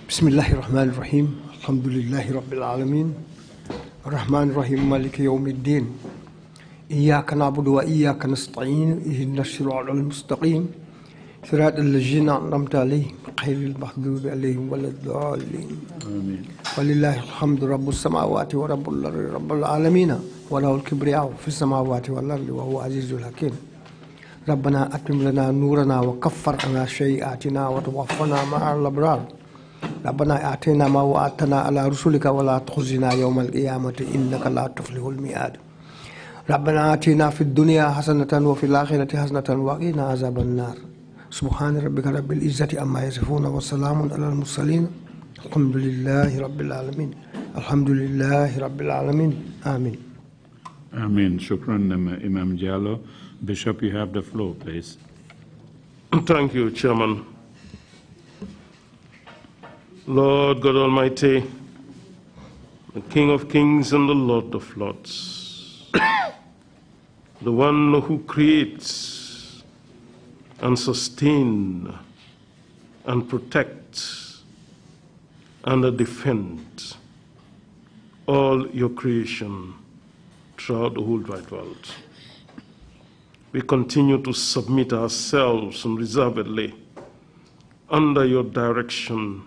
بسم الله الرحمن الرحيم الحمد لله رب العالمين الرحمن الرحيم مالك يوم الدين إياك نعبد وإياك نستعين اهدنا الصراط المستقيم صراط الذين أنعمت عليهم غير المغضوب عليهم ولا الضالين آمين ولله الحمد رب السماوات ورب الأرض رب العالمين وله الكبرياء في السماوات والأرض وهو عزيز الحكيم ربنا أتم لنا نورنا وكفر عنا سيئاتنا وتوفنا مع الأبرار ربنا آتنا ما وعدتنا على رسلك ولا تخزنا يوم القيامة إنك لا تفلح الميعاد ربنا آتنا في الدنيا حسنة وفي الآخرة حسنة وقنا عذاب النار سبحان ربك رب العزة عما يصفون وسلام على المرسلين الحمد لله رب العالمين الحمد لله رب العالمين آمين Amen. Shukran, Imam Jallo. Bishop, you have the floor, please. Thank you, Chairman. Lord God Almighty, the King of Kings and the Lord of Lords, the one who creates and sustains and protects and defends all your creation throughout the whole wide world. We continue to submit ourselves unreservedly under your direction,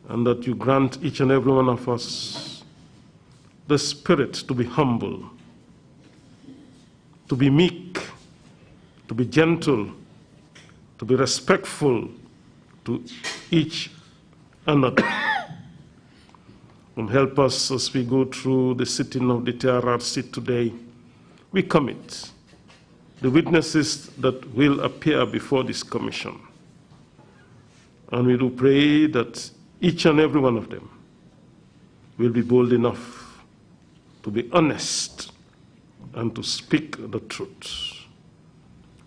and that you grant each and every one of us the spirit to be humble, to be meek, to be gentle, to be respectful to each another. And help us as we go through the sitting of the TRRC today. We commit the witnesses that will appear before this commission. And we do pray that each and every one of them will be bold enough to be honest and to speak the truth.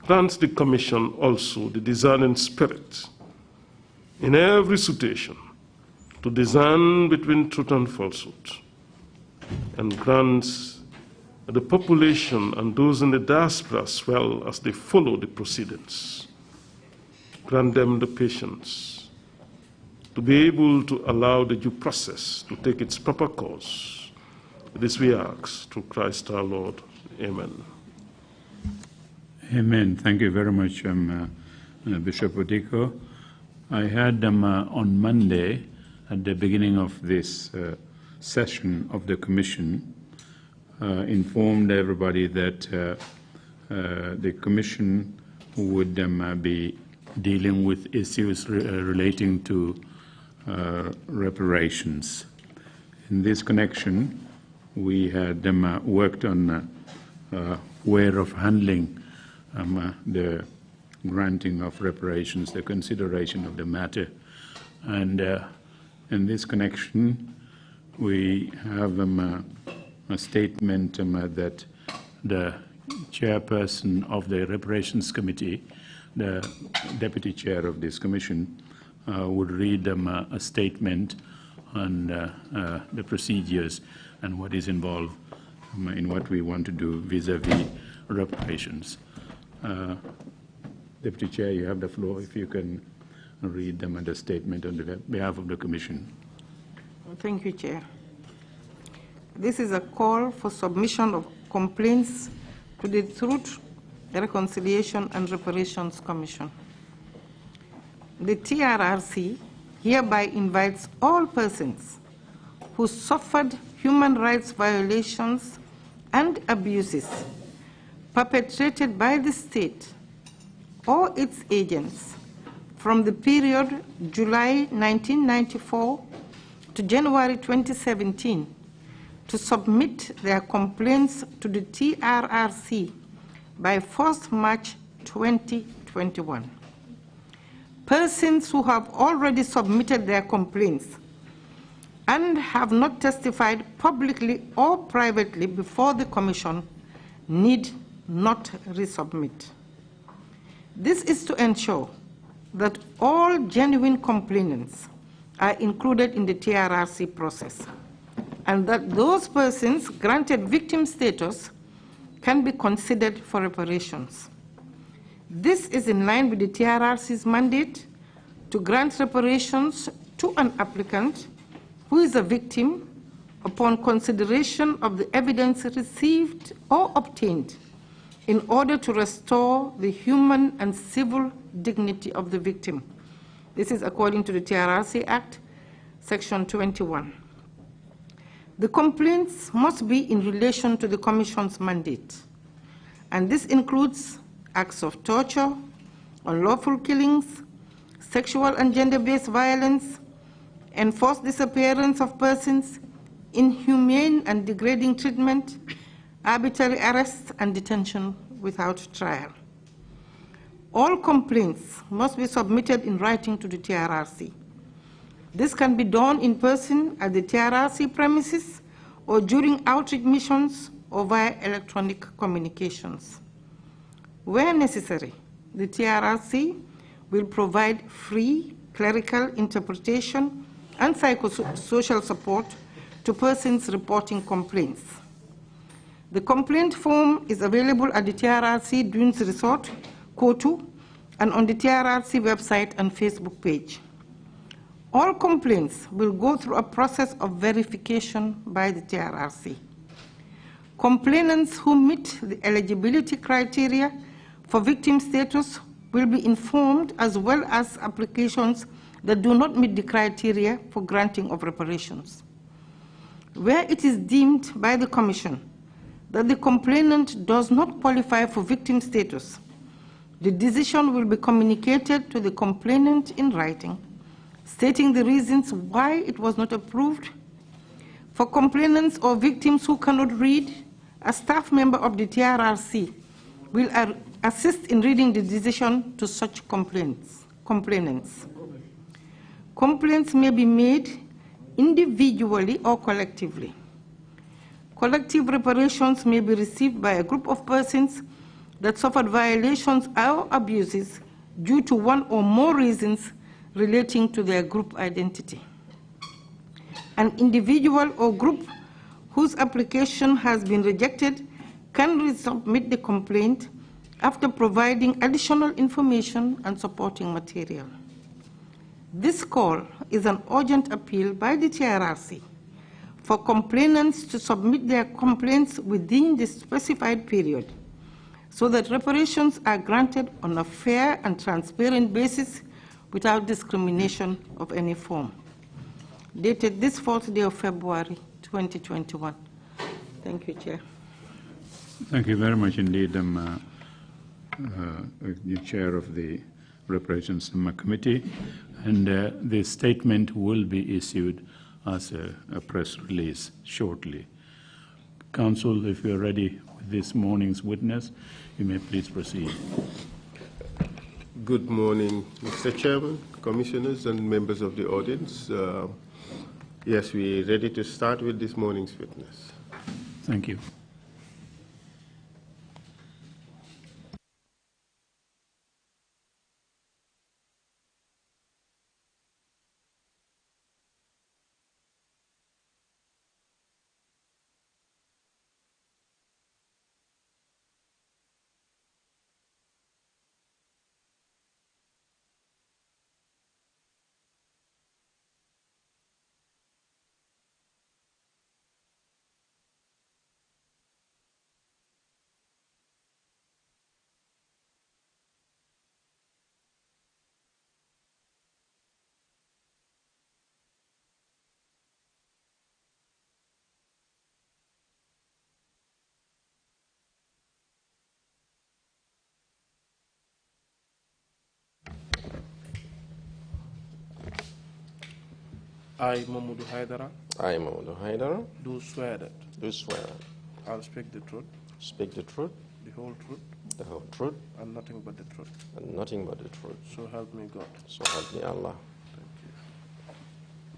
Grant the commission also the discerning spirit in every situation to discern between truth and falsehood, and grant the population and those in the diaspora as well as they follow the proceedings. Grant them the patience to be able to allow the due process to take its proper course. This we ask through Christ our Lord. Amen. Amen. Thank you very much, Bishop Odiko. I had on Monday, at the beginning of this session of the Commission, informed everybody that the Commission would be dealing with issues relating to reparations. In this connection, we had worked on way of handling the granting of reparations, the consideration of the matter. And in this connection, we have a statement that the chairperson of the Reparations Committee, the deputy chair of this commission, would read a statement on the procedures and what is involved in what we want to do vis-a-vis reparations. Deputy Chair, you have the floor if you can read them and the statement on behalf of the Commission. Thank you, Chair. This is a call for submission of complaints to the Truth, Reconciliation and Reparations Commission. The TRRC hereby invites all persons who suffered human rights violations and abuses perpetrated by the state or its agents from the period July 1994 to January 2017 to submit their complaints to the TRRC by 1st March 2021. Persons who have already submitted their complaints and have not testified publicly or privately before the Commission need not resubmit. This is to ensure that all genuine complainants are included in the TRRC process, and that those persons granted victim status can be considered for reparations. This is in line with the TRRC's mandate to grant reparations to an applicant who is a victim upon consideration of the evidence received or obtained in order to restore the human and civil dignity of the victim. This is according to the Trrc Act, Section 21. The complaints must be in relation to the Commission's mandate, and this includes acts of torture, unlawful killings, sexual and gender-based violence, enforced disappearance of persons, inhumane and degrading treatment, arbitrary arrest and detention without trial. All complaints must be submitted in writing to the Trrc. This can be done in person at the Trrc premises or during outreach missions or via electronic communications. Where necessary, the Trrc will provide free clerical interpretation and psychosocial support to persons reporting complaints. The complaint form is available at the Trrc Dunes Resort, Kotu, and on the Trrc website and Facebook page. All complaints will go through a process of verification by the Trrc. Complainants who meet the eligibility criteria for victim status will be informed, as well as applications that do not meet the criteria for granting of reparations. Where it is deemed by the Commission that the complainant does not qualify for victim status, the decision will be communicated to the complainant in writing, stating the reasons why it was not approved. For complainants or victims who cannot read, a staff member of the Trrc will assist in reading the decision to such complainants. Complaints may be made individually or collectively. Collective reparations may be received by a group of persons that suffered violations or abuses due to one or more reasons relating to their group identity. An individual or group whose application has been rejected can resubmit the complaint after providing additional information and supporting material. This call is an urgent appeal by the Trrc for complainants to submit their complaints within the specified period so that reparations are granted on a fair and transparent basis without discrimination of any form. Dated this 4th day of February 2021. Thank you, Chair. Thank you very much indeed, the Chair of the Reparations Committee. And the statement will be issued as a press release shortly. Council, if you are ready with this morning's witness, you may please proceed. Good morning, Mr. Chairman, commissioners, and members of the audience. Yes, we are ready to start with this morning's witness. Thank you. I, Momodou Hydara. I, Momodou Hydara. Do swear that. Do swear. I'll speak the truth. Speak the truth. The whole truth. The whole truth. And nothing but the truth. And nothing but the truth. So help me God. So help me Allah. Thank you.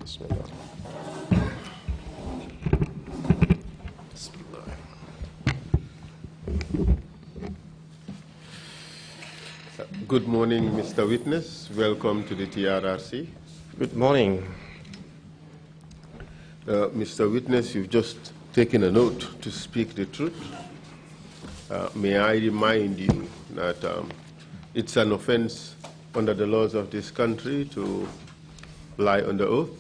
Bismillah. Bismillah. Good morning, Mr. Witness. Welcome to the Trrc. Good morning. Mr. Witness, you've just taken a note to speak the truth. May I remind you that it's an offense under the laws of this country to lie on the oath,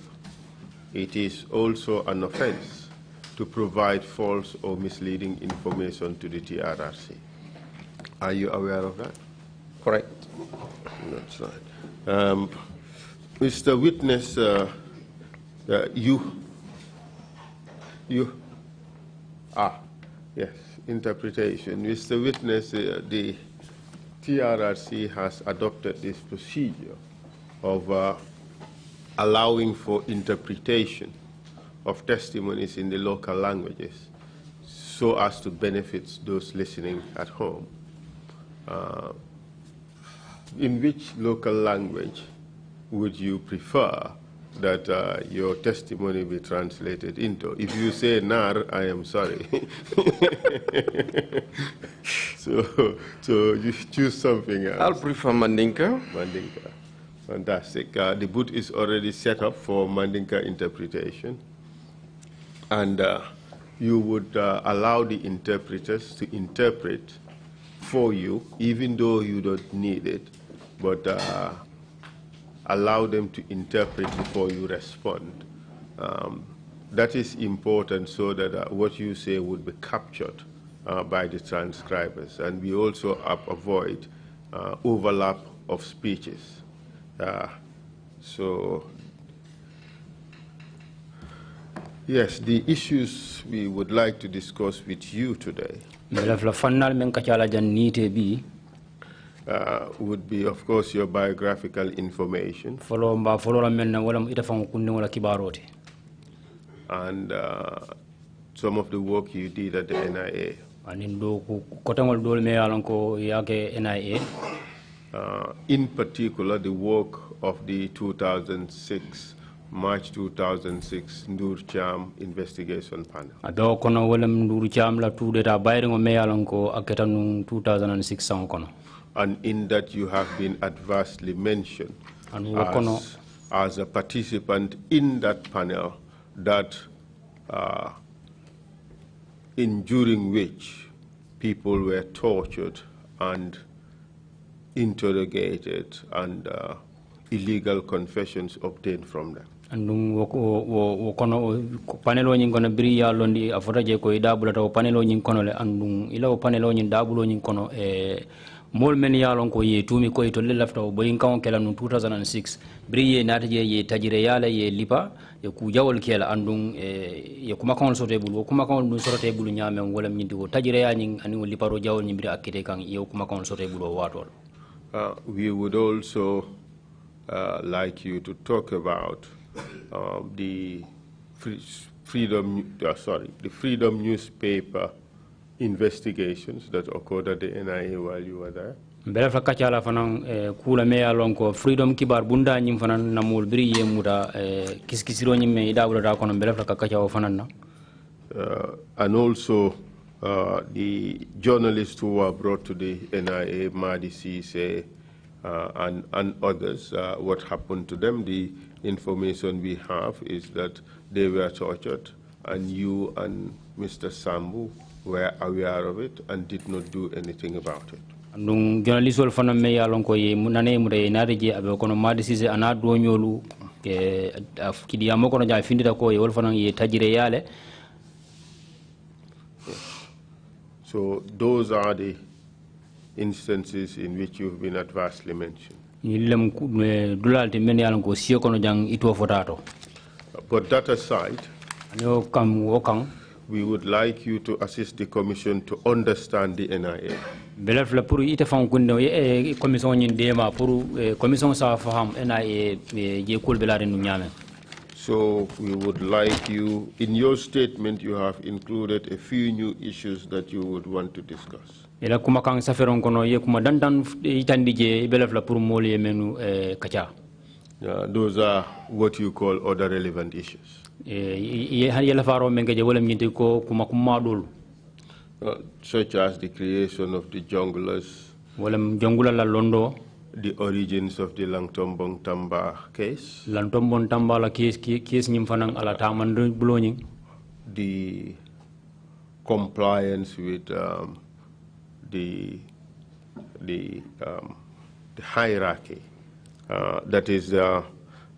it is also an offense to provide false or misleading information to the TRRC. Are you aware of that? Correct. That's right. Mr. Witness, yes, interpretation. Mr. Witness, the TRRC has adopted this procedure of allowing for interpretation of testimonies in the local languages so as to benefit those listening at home. In which local language would you prefer that your testimony be translated into? If you say Nar, I am sorry. so you choose something else. I'll prefer Mandinka. Mandinka. Fantastic. The booth is already set up for Mandinka interpretation. And you would allow the interpreters to interpret for you, even though you don't need it, but allow them to interpret before you respond. That is important so that what you say would be captured by the transcribers. And we also avoid overlap of speeches. So, yes, the issues we would like to discuss with you today would be, of course, your biographical information and some of the work you did at the NIA. In particular, the work of the March 2006 Ndur Cham investigation panel. And in that you have been adversely mentioned as a participant in that panel that during which people were tortured and interrogated and illegal confessions obtained from them. Andung panelo nyin kono biri ya londi afotaje ko idabula to panelo nyin kono le andung ila panelo nyin dabulo nyin kono mol men ya lon ko ye tumi ko to le lafta bo yin kan kala no 2006 biri ye nataje ye tajire yala ye lipa ye ku jawol kela andung ye kuma kan sote bulu kuma kan dun sote bulu nyame wala nyin di ko tajire ya nyin ani wo liparo jawol nyin biri akite kan ye kuma kan sote bulu watol. We would also like you to talk about the Freedom newspaper investigations that occurred at the NIA while you were there. Mbele kachala fanan kula me alon ko Freedom kibar bunda nyim fanan namul biri ye muda kiskisiro nyim me idabula da kono mbele kachawo fanan na. And also the journalists who were brought to the NIA, Madi Cisse, and others, what happened to them. The information we have is that they were tortured, and you and Mr. Sambu were aware of it and did not do anything about it. Andung journalist wol fana me yalon ko ye munane mure nareje abe kono Madi Cisse ana do nyolu ke kidi amoko no ja findita ko ye wol fana ye tajire yale. So those are the instances in which you've been adversely mentioned. But that aside, we would like you to assist the Commission to understand the NIA. So we would like you, in your statement you have included a few new issues that you would want to discuss. Those are what you call other relevant issues. Such as the creation of the junglers, the origins of the Langtombong Tamba case, the compliance with the hierarchy, that is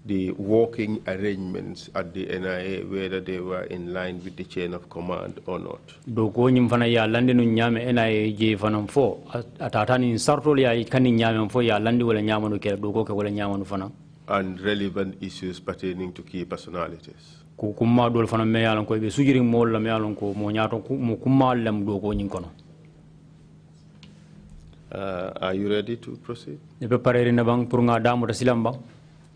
the working arrangements at the NIA, whether they were in line with the chain of command or not. Do ko nyim fana ya landi nu nyame NIA je fana fo atata ni sartol ya kan nyame fo ya landi wala nyamanu ke do ko ke wala nyamanu fana. And relevant issues pertaining to key personalities. Ku kuma dol fana me yalan ko be sujiri mol la me yalan ko mo nyaato ku mo kuma lam do ko nyin kono. Are you ready to proceed?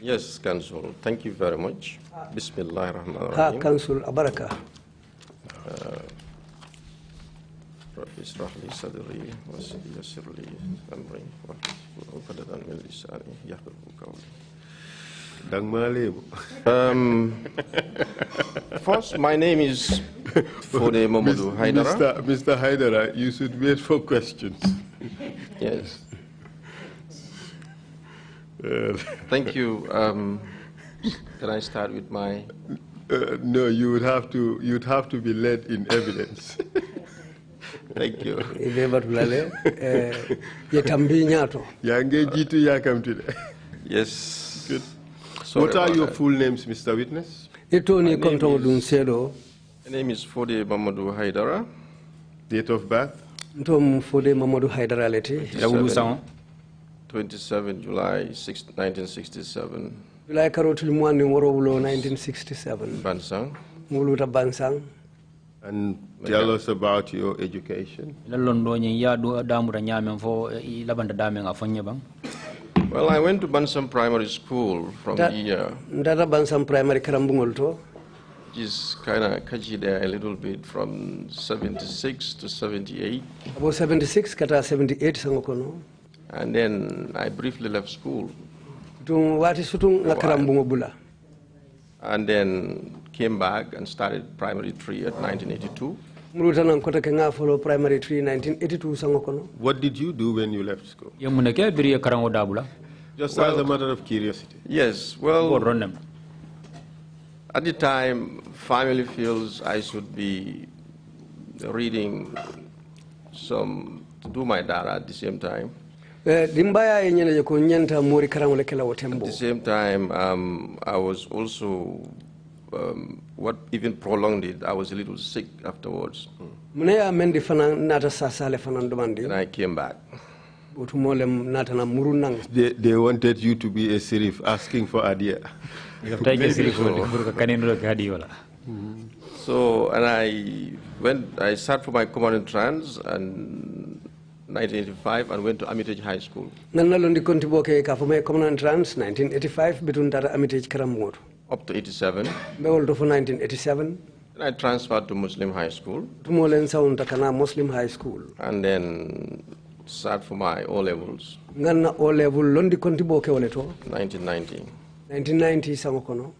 Yes, Council. Thank you very much. Bismillahirrahmanirrahim. Council Abaraka. Rabbi israh li sadri wa yassir li amri wa uqdatan min lisani yafqahu qawli. First, my name is Foday Momodou Hydara. Mr. Hydara, you should wait for questions. Yes. Thank you. Can I start with my? No, you would have to. You'd have to be led in evidence. Thank you. Yes. Good. What are your full names, Mr. Witness? My name is Foday Momodou Hydara. Date of birth? 27 July 1967. July 1967. Bansang. Muluta Bansang. And tell us about your education. Well, I went to Bansang Primary School from here. Ndata Bansang Primary Karambungolto. Which is kind of catchy there a little bit, from 76 to 78. About 76 kata 78 sangokono. And then I briefly left school. And then came back and started primary 3 at 1982. Primary 3 1982 sangokono. What did you do when you left school? Just as a matter of curiosity. Yes, well, at the time, family feels I should be reading some to do my dara at the same time. At the same time, I was also, what even prolonged it, I was a little sick afterwards. And I came back. They wanted you to be a serif asking for adia. So, and I sat for my common entrance in 1985 and went to Armitage High School. 1985 up to 87. 1987. And I transferred to Muslim High School. Muslim High School. And then sat for my O-levels. 1990. 1990 samokono.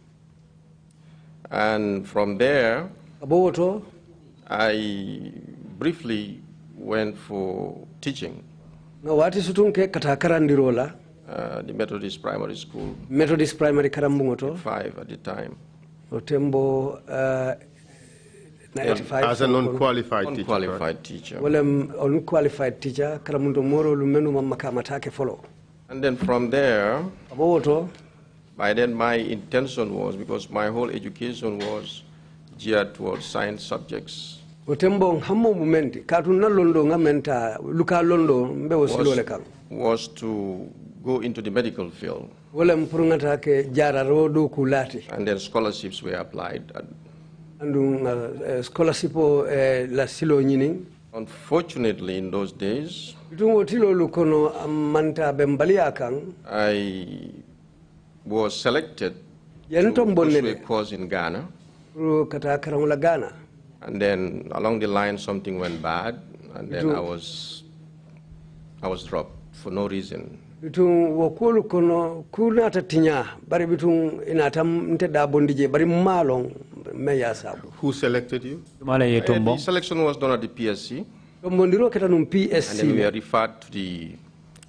And from there, I briefly went for teaching. The Methodist Primary School. Methodist Primary Karambungoto. 5 at the time. Otembo 95. As an unqualified teacher. Unqualified teacher. Well, unqualified teacher. Karamundo moro lumenu makamatake follow. And then from there, by then my intention was, because my whole education was geared towards science subjects, was to go into the medical field. And then scholarships were applied. Unfortunately, in those days, I was selected to pursue a course in Ghana. And then along the line, something went bad, and then I was dropped for no reason. Who selected you? The selection was done at the PSC. And then we were referred to the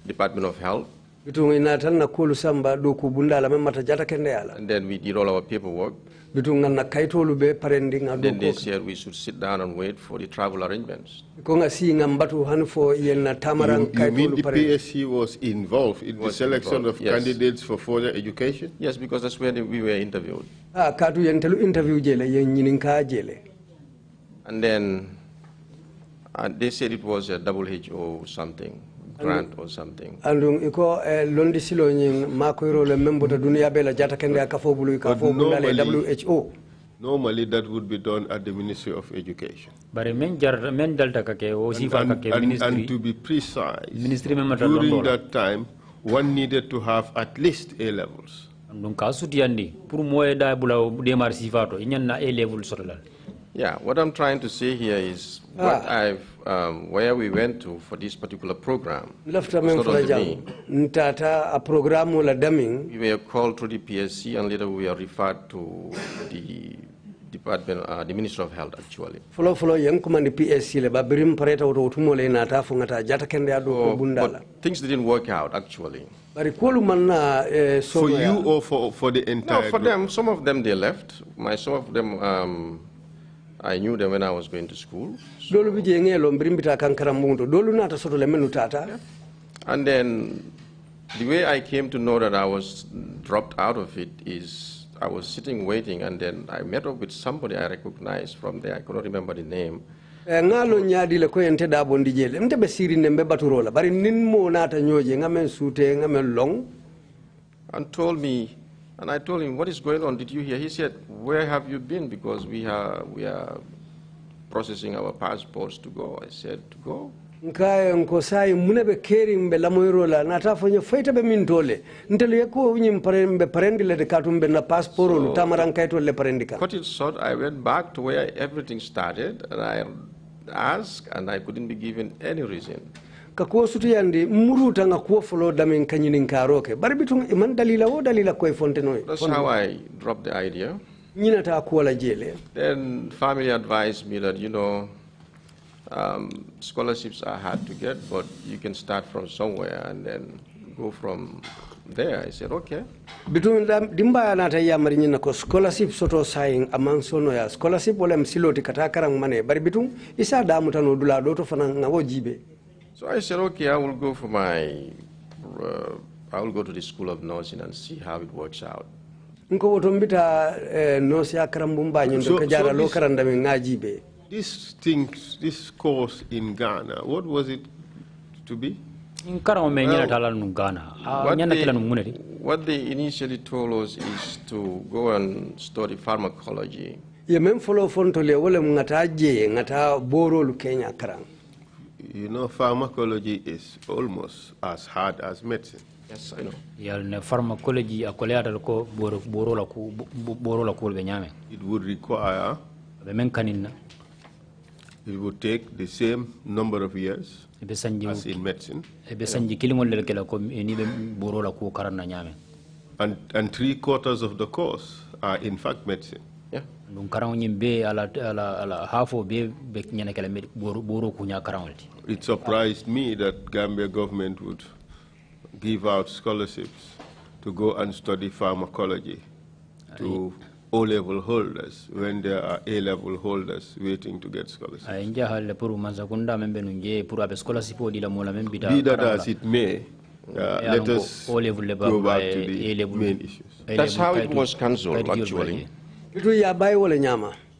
Department of Health. Bitung inatan na kulu samba do ku bundala memata jata kende ala. And then we did all our paperwork. Bitung na kaitolu be parending ado. Then they said we should sit down and wait for the travel arrangements. Konga si ngambatu hanfo yena tamarang kaitolu. You mean the PSC was involved in the selection of candidates for further education? Yes, because that's where we were interviewed. Katu yentelu interview jele yen nyininka jele. And then they said it was a WHO something. Grant or something. Andung iko londi silo nying makoiro le membota dunia bela jata kende akafo bulu ikafo bulale WHO. Normally that would be done at the Ministry of Education. Bare men dalta kake o sifa kake ministry. And to be precise, ministry during that time, one needed to have at least A levels. Andung kasuti yandi pour moye da bula demar sifa to inyanna A level sotolal. Yeah, what I'm trying to say here is what where we went to for this particular program. Lafta men frajam ntata a programu la daming. We were called to the PSC and later we are referred to the department, the Minister of Health actually. Follow yang command PSC le babirim pareta utumo le nata fungata jata kende ado bundala. But things didn't work out actually. For you or for the entire No, for group? them, some of them they left. Some of them I knew them when I was going to school. And then the way I came to know that I was dropped out of it is I was sitting waiting and then I met up with somebody I recognized from there. I couldn't remember the name. Ngalo nyadi le ko ente da bondi jele mte be siri nembe baturola bari nin mo nata nyoje ngamen sute ngamen long and told me. And I told him, what is going on? Did you hear? He said, where have you been? Because we are processing our passports to go. I said, to go? Nkae nkosai munebe keri mbe la moirola natafonye faita be mintole ntele yako unyi mbe parendi le dekatu mbe na passport lu tamaran kaito le parendika. Cut it short, I went back to where everything started and I asked and I couldn't be given any reason. Kakuwa sutu yandi muruta nga kuwa follow damin kanyini nkaroke bari bitung iman dalila wo dalila kwe fontenoi. That's how I dropped the idea. Nina ta kuwa la jele. Then family advised me that, you know, scholarships are hard to get, but you can start from somewhere and then go from there. I said, okay. Bitung dimba ya nata ya marinina ko scholarship soto saying amang sono ya scholarship wala msiloti katakarang mane bari bitung isa damu tano dula doto fana ngawo jibe. So I said, okay, I will go for I will go to the School of Nursing and see how it works out. Nko wotombita nosi akarambumba nyondo kajara lo karanda ngajibe. This course in Ghana, what was it to be? What they initially told us is to go and study pharmacology. Ye men follow fontole wala ngata je ngata boro lu Kenya karang. You know, pharmacology is almost as hard as medicine. Yes, I know. Pharmacology it would require, it would take the same number of years as in medicine. And 3/4 of the course are in fact medicine. Yeah. It surprised me that Gambia government would give out scholarships to go and study pharmacology to O-level holders when there are A-level holders waiting to get scholarships. Be that as it may, let us go back to the main issues. That's how it was cancelled, actually.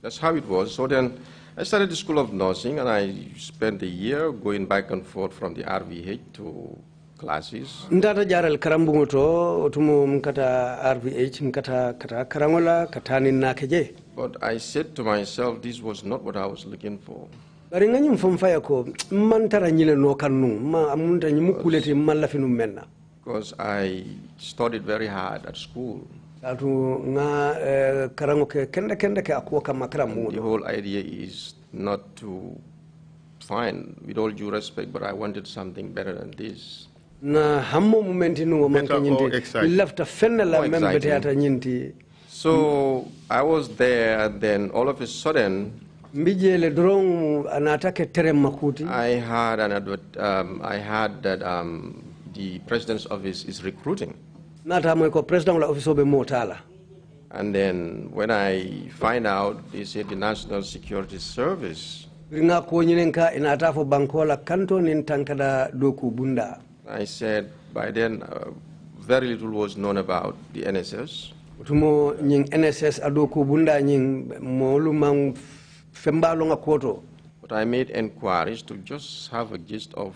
That's how it was. So then I started the School of Nursing and I spent a year going back and forth from the RVH to classes. Ndata jaral karambungo to tumu mkata RVH mkata karangola katani nakeje. But I said to myself, this was not what I was looking for. Baringanyi mfumfaya ko mantara nyile no kanu ma amunta nyimukuleti malafinu menna. Because I studied very hard at school. The whole idea is not to find, with all due respect, but I wanted something better than this. So I was there, and then all of a sudden, I had that the president's office is recruiting. Nata moy ko president la office obe motala. And then when I find out, they said the National Security Service. Ringa ko nyinenka inata fo bankola kanto nin tankada doku bunda. I said by then very little was known about the NSS. Tumo nying NSS adoku bunda nying molu mang fembalo nga koto. But I made inquiries to just have a gist of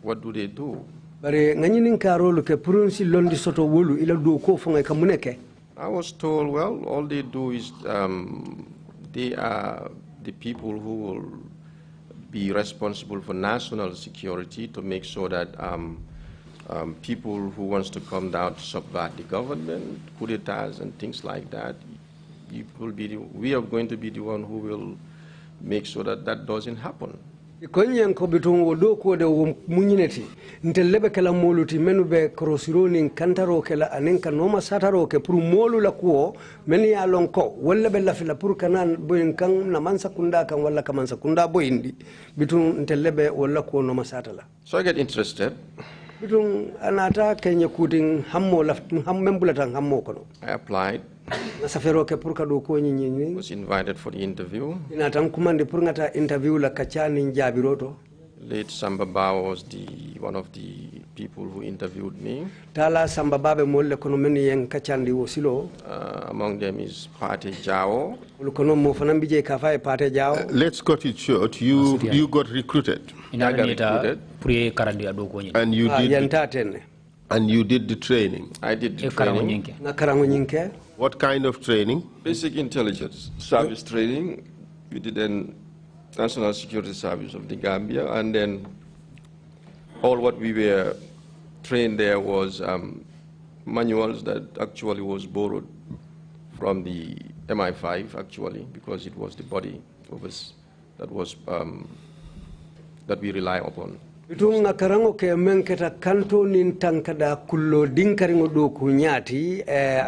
what do they do. Bare nganyinin karolu ke purunsi londi soto wolu ila do ko fonga kamuneke. I was told, well, all they do is they are the people who will be responsible for national security to make sure that people who wants to come down to subvert the government, coup d'etats and things like that, we are going to be the one who will make sure that that doesn't happen. Konyen ko biton wodo ko de munyineti ntelebe kala moluti menu be krosiro nin kantaro kala anen kan noma sataro ke pour molu la ko men ya lon ko walla be la fila pour kanan boyin kan na man sakunda kan walla kaman sakunda boyindi biton ntelebe walla ko noma satala. So I get interested. Biton anata kenye kudin hammo la membulatan hammo kono. I applied. Was invited for the interview. Late Sambaba was one of the people who interviewed me. Among them is Pate Jao. Let's cut it short. You got recruited. I got recruited. And you did the training. I did the training. What kind of training? Basic intelligence service training. We did in National Security Service of the Gambia, and then all what we were trained there was manuals that actually was borrowed from the MI5 actually, because it was the body of us that was that we rely upon. Bitunga karango ke menketa kanto nin tankada kullo dinkaringo do kunyati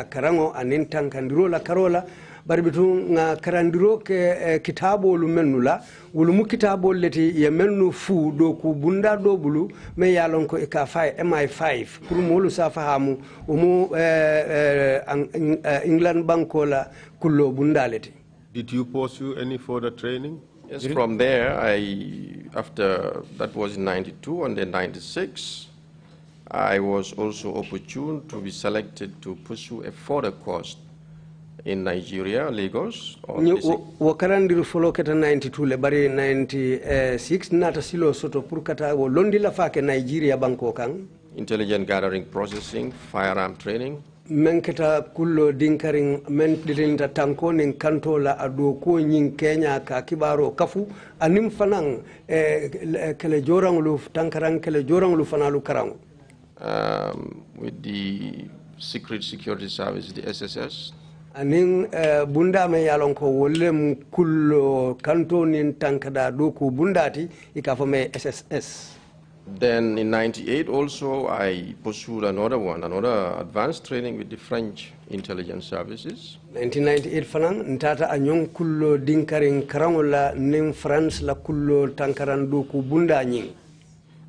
karango anin tankandiro la karola bari bitunga karandiro ke kitabo lu menula wulumu kitabo leti ye mennu fu do ku bunda do bulu me yalon ko ka fay MI5 pour molu sa fahamu umu England bankola kullo bunda leti. Did you pursue any further training? Yes, from there, after that was in 92 and then 96, I was also opportune to be selected to pursue a further course in Nigeria, Lagos. Wakarandiru follow keta 92 le bari 96 nata silo soto purkata wo londi la fake Nigeria banko kang. Intelligent gathering processing, firearm training. Menketa kullo dinkaring men dilinta tanko nin kantola ado ko nyin Kenya ka kibaro kafu anim fanang kele joranglu tankarang kele joranglu fanalu karang with the Secret Security Service, the SSS. Anin bunda me yalon ko wollem kullo kanto nin tankada do ko bundati ikafame SSS. Then in 98 also I pursued another advanced training with the French intelligence services. 1998 fanang ntata anyong kullo dinkaring karangola nim France la kullo tankaran do ko bunda nying.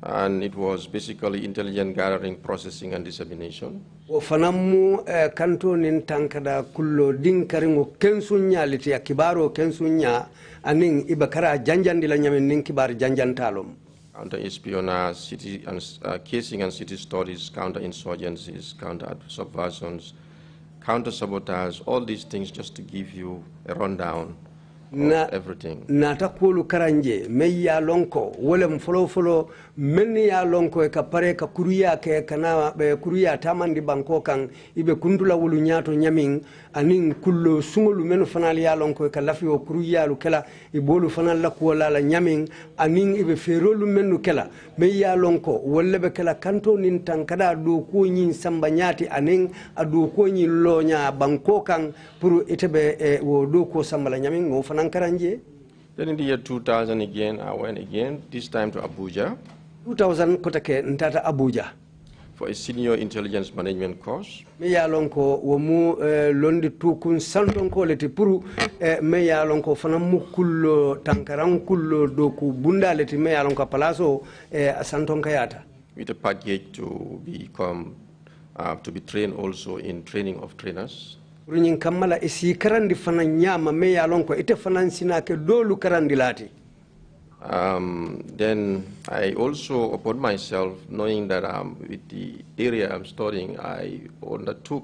And it was basically intelligent gathering, processing and dissemination. O fanamu kanto nin tankada kullo dinkaringo kensunya liti akibaro kensunya aning ibakara janjandi la nyamen nin kibar janjantalom. Counter-espionage, city and casing and city studies, counter-insurgencies, counter-subversions, counter-sabotage, all these things just to give you a rundown of everything. Nata kulu karanje, me ya lonko, wole mfolo meni ya lonko ka pare ka kuruya ke kana be kuruya tamandi banko kan ibe kundula wulu nyato nyaming anin kullo sungulu menu fanal ya lonko ka lafi o kuruya lu kala ibolu fanal la ko la nyaming anin ibe ferolu menu kala me ya lonko wolle be kala kanto nin tankada do ko nyin samba nyati anin adu ko nyin lonya banko kan pour itebe wo do ko samba la nyaming ngo fanan karanje. Then in the year 2000 again, I went again, this time to Abuja. 2000 kotake ntata Abuja. For a senior intelligence management course. Me ya lonko womu londi tukun santon ko leti puru me ya lonko fana mukullo tankaran kullo doku bunda leti me ya lonko palaso santon kayata. with a package to become to be trained also in training of trainers. Runyin kammala isi karandi fana nyama me ya lonko ite fana sina ke dolu karandi lati. Then I also, upon myself, knowing that with the area I'm studying, I undertook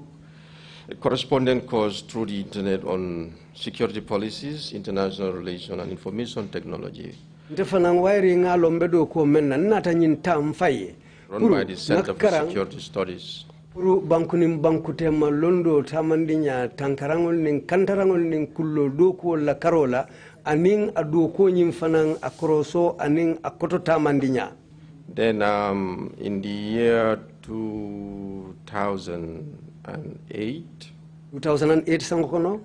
a correspondence course through the internet on security policies, international relations, and information technology. Run by the Center for Security Studies. Bankunim bankutema londo tamandinya tankarangol ning kantarangol ning kullo doko la karola aning adoko nyim fanang akroso aning akoto tamandinya. Then in the year 2008 sangokono,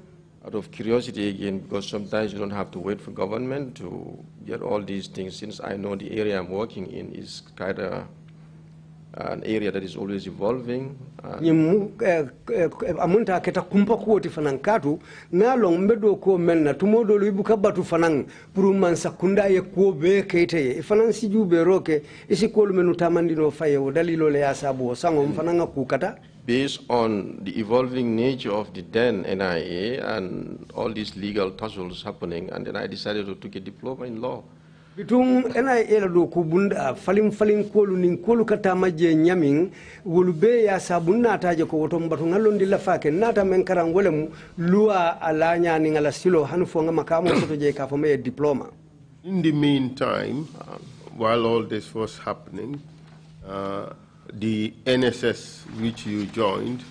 out of curiosity again, because sometimes you don't have to wait for government to get all these things, since I know the area I'm working in is kind of an area that is always evolving. Amunta keta kumpa kuoti fanang katu na long mbedo ko menna tumodo ibuka batu fanang puruman sakunda ye ko be kete fanang siju be roke isi ko menu tamandino faye o dalilo le asabu sango fananga kukata. Based on the evolving nature of the then NIA and all these legal tussles happening, and then I decided to take a diploma in law. Bitung NIA do kubunda falim kolu nin kolu katama je nyaming wulube ya sabunna taje ko wotom batu ngalondi la fake nata men karan wolem lua alanya ni ngala silo hanu fo ngama kamo soto je ka fo me diploma. In the meantime, while all this was happening, the NSS which you joined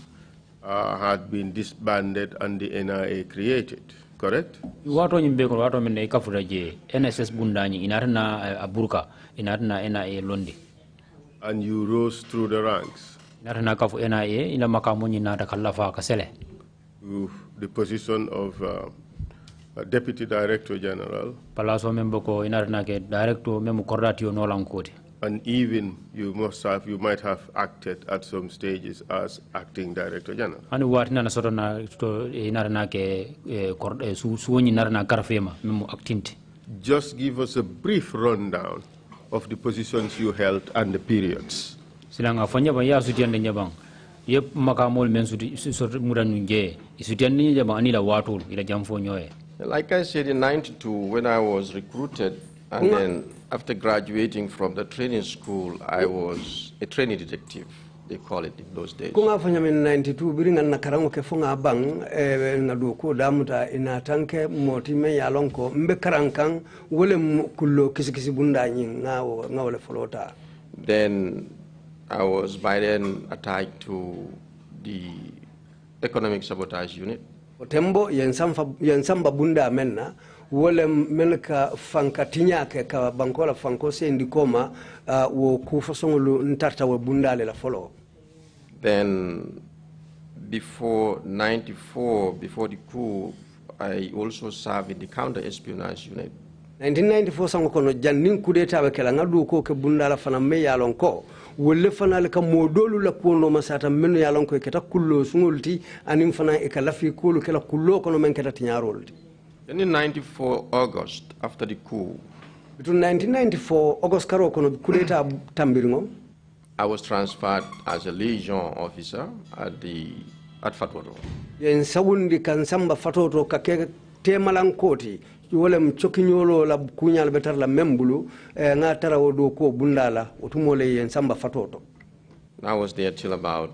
had been disbanded and the NIA created, correct? Wato nyimbe ko wato men ikafura je NSS bundani inarna aburka inarna NIA londi. And you rose through the ranks. Inarna kafu NIA ina makamo nyina da kallafa kasele. The position of Deputy Director General. Palaso membo ko inarna ke director memo kordatio no lankoti. And even you might have acted at some stages as acting Director General. And what na sort na to inarna ke suoni narna karfema memo actinti. Just give us a brief rundown of the positions you held and the periods. Silanga fanya ba ya sutiande nyabang. Yep makamol men sut muranu nje. Sutiande nyabang anila watul ila jamfo nyoe. Like I said, in '92 when I was recruited, and then after graduating from the training school, I was a trainee detective, they call it in those days. Kunga fanya min 92 biringa na karango ke funga bang ngadu ko damuta ina tanke moti me yalonko mbe karankang wole kullo kisikisi bunda nyin ngawole folota. Then I was by then attached to the economic sabotage unit. Tembo yensamba bunda menna wole menka fankatinya ke ka bankola fanko sendi koma wo kufasongulu ntarta we bundale la follow. Then before '94, before the coup, I also served in the counter-espionage unit. 1994 sango kono jannin kudeta we kala ngadu ko ke bundala fana me yalon ko wolle fana le ka modolu la kono masata menu yalon ko keta kullo sungulti anim fana e kala fi kulu kala kullo kono men keta tinyarolti. Then in '94 August, after the coup, between 1994 August karo kono kudeta tambiringo, I was transferred as a liaison officer at Fatoto. Yen sawundi kan samba Fatoto ka ke temalankoti wolem chokinyolo la kunyal betar la membulu nga tara wodo ko bundala otumole yen samba Fatoto. I was there till about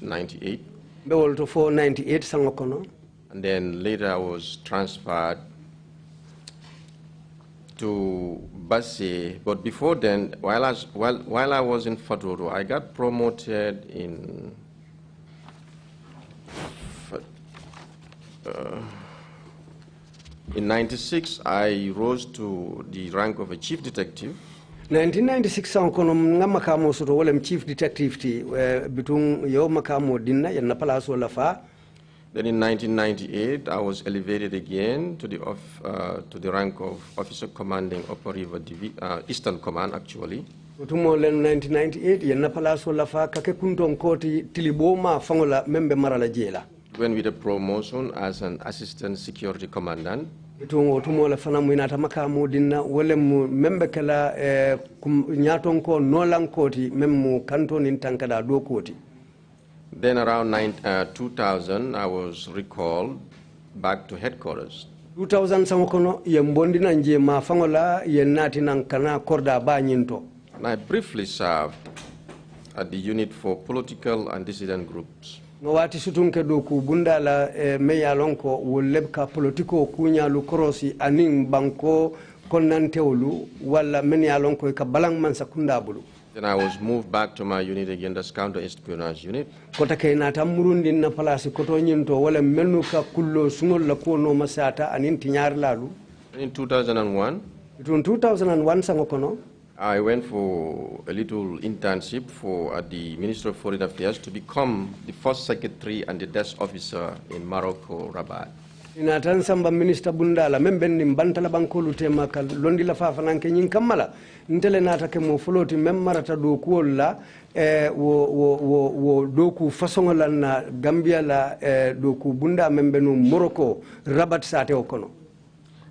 '98. Bewol to 498 sango kono. And then later I was transferred to Basse. But before then, while I was in Fatoto, I got promoted in '96. I rose to the rank of a chief detective. 1996 san kono ngama kamo soto wolem chief detective ti bitung yo makamo dinna yanna palaso la fa. Then in 1998, I was elevated again to the rank of officer commanding Upper River Eastern Command, actually. Tumo len 1998 yenna palaso la fa kake kunton koti tiliboma fangola membe marala jela. When with a promotion as an assistant security commandant. bitungo tumo la fana mu inata makamu dinna wala mu membe kala nyaton ko nolan koti memmu kanto nin tankada do koti. Then around 2000, I was recalled back to headquarters. 2000 sangokono yembondina nje mafangola yenati nankana korda ba nyinto. And I briefly served at the unit for political and dissident groups. No wati sutunke do ku bunda la meya lonko wolebka politiko kunya lu korosi aning banko konnantewlu wala men ya lonko ka balang man sakunda bulu. Then I was moved back to my unit again, that's counter-espionage unit. Kota kay nata murundi na palasi koto nyinto wala menu ka kullo sungol la ko no masata anin tinyar lalu. In 2001, between 2001 sangokono, I went for a little internship at the Ministry of Foreign Affairs to become the first secretary and the desk officer in Morocco, Rabat. Ina tan samba minister bundala memben ni bantala bankolu tema kal londi la fafa nanke nyin kamala ntele nata ke mo floti mem marata do ko la wo do ku façon la na Gambia la do ku bunda membenu Morocco Rabat sate okono.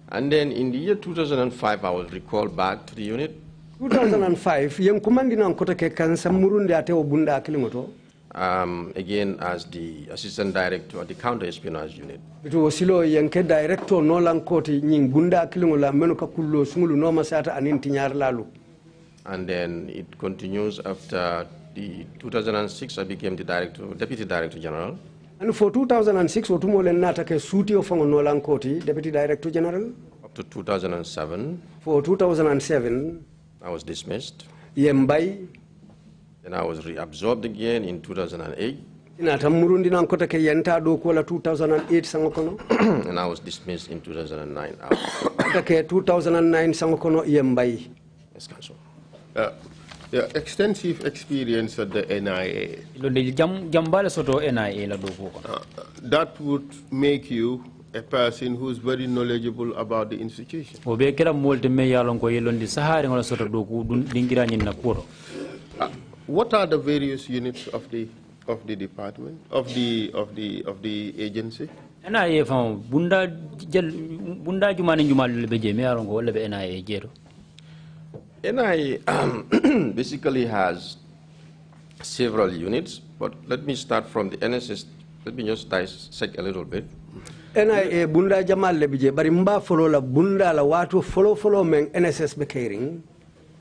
And then in the year 2005 I was recalled back to the unit. 2005 yen commandina kota ke kan samurundi ate o bunda kilimoto. Again as the assistant director at the counter-espionage unit. Bito silo yenke director no lankoti nying bunda kilingola menu kakullo sungulu no masata anin tinyar lalu. And then it continues after the 2006 I became the deputy director general. And for 2006 otumo len nata ke suti o fango no lankoti deputy director general. Up to 2007. For 2007 I was dismissed. Yembai. Then I was reabsorbed again in 2008. Ina tamurundi na nkota ke yenta do ko la 2008 sangokono. And I was dismissed in 2009. Ke 2009 sangokono yembai. Yes, Council. Yeah, extensive experience at the NIA. That would make you a person who's very knowledgeable about the institution. What are the various units of the department of the agency? NIA from bunda jumani jumal beje me arongo wala be NIA jero. NIA basically has several units, but let me start from the NSS. Let me just dissect a little bit. NIA bunda jamal lebije bari mba follow la bunda la watu follow men NSS be caring.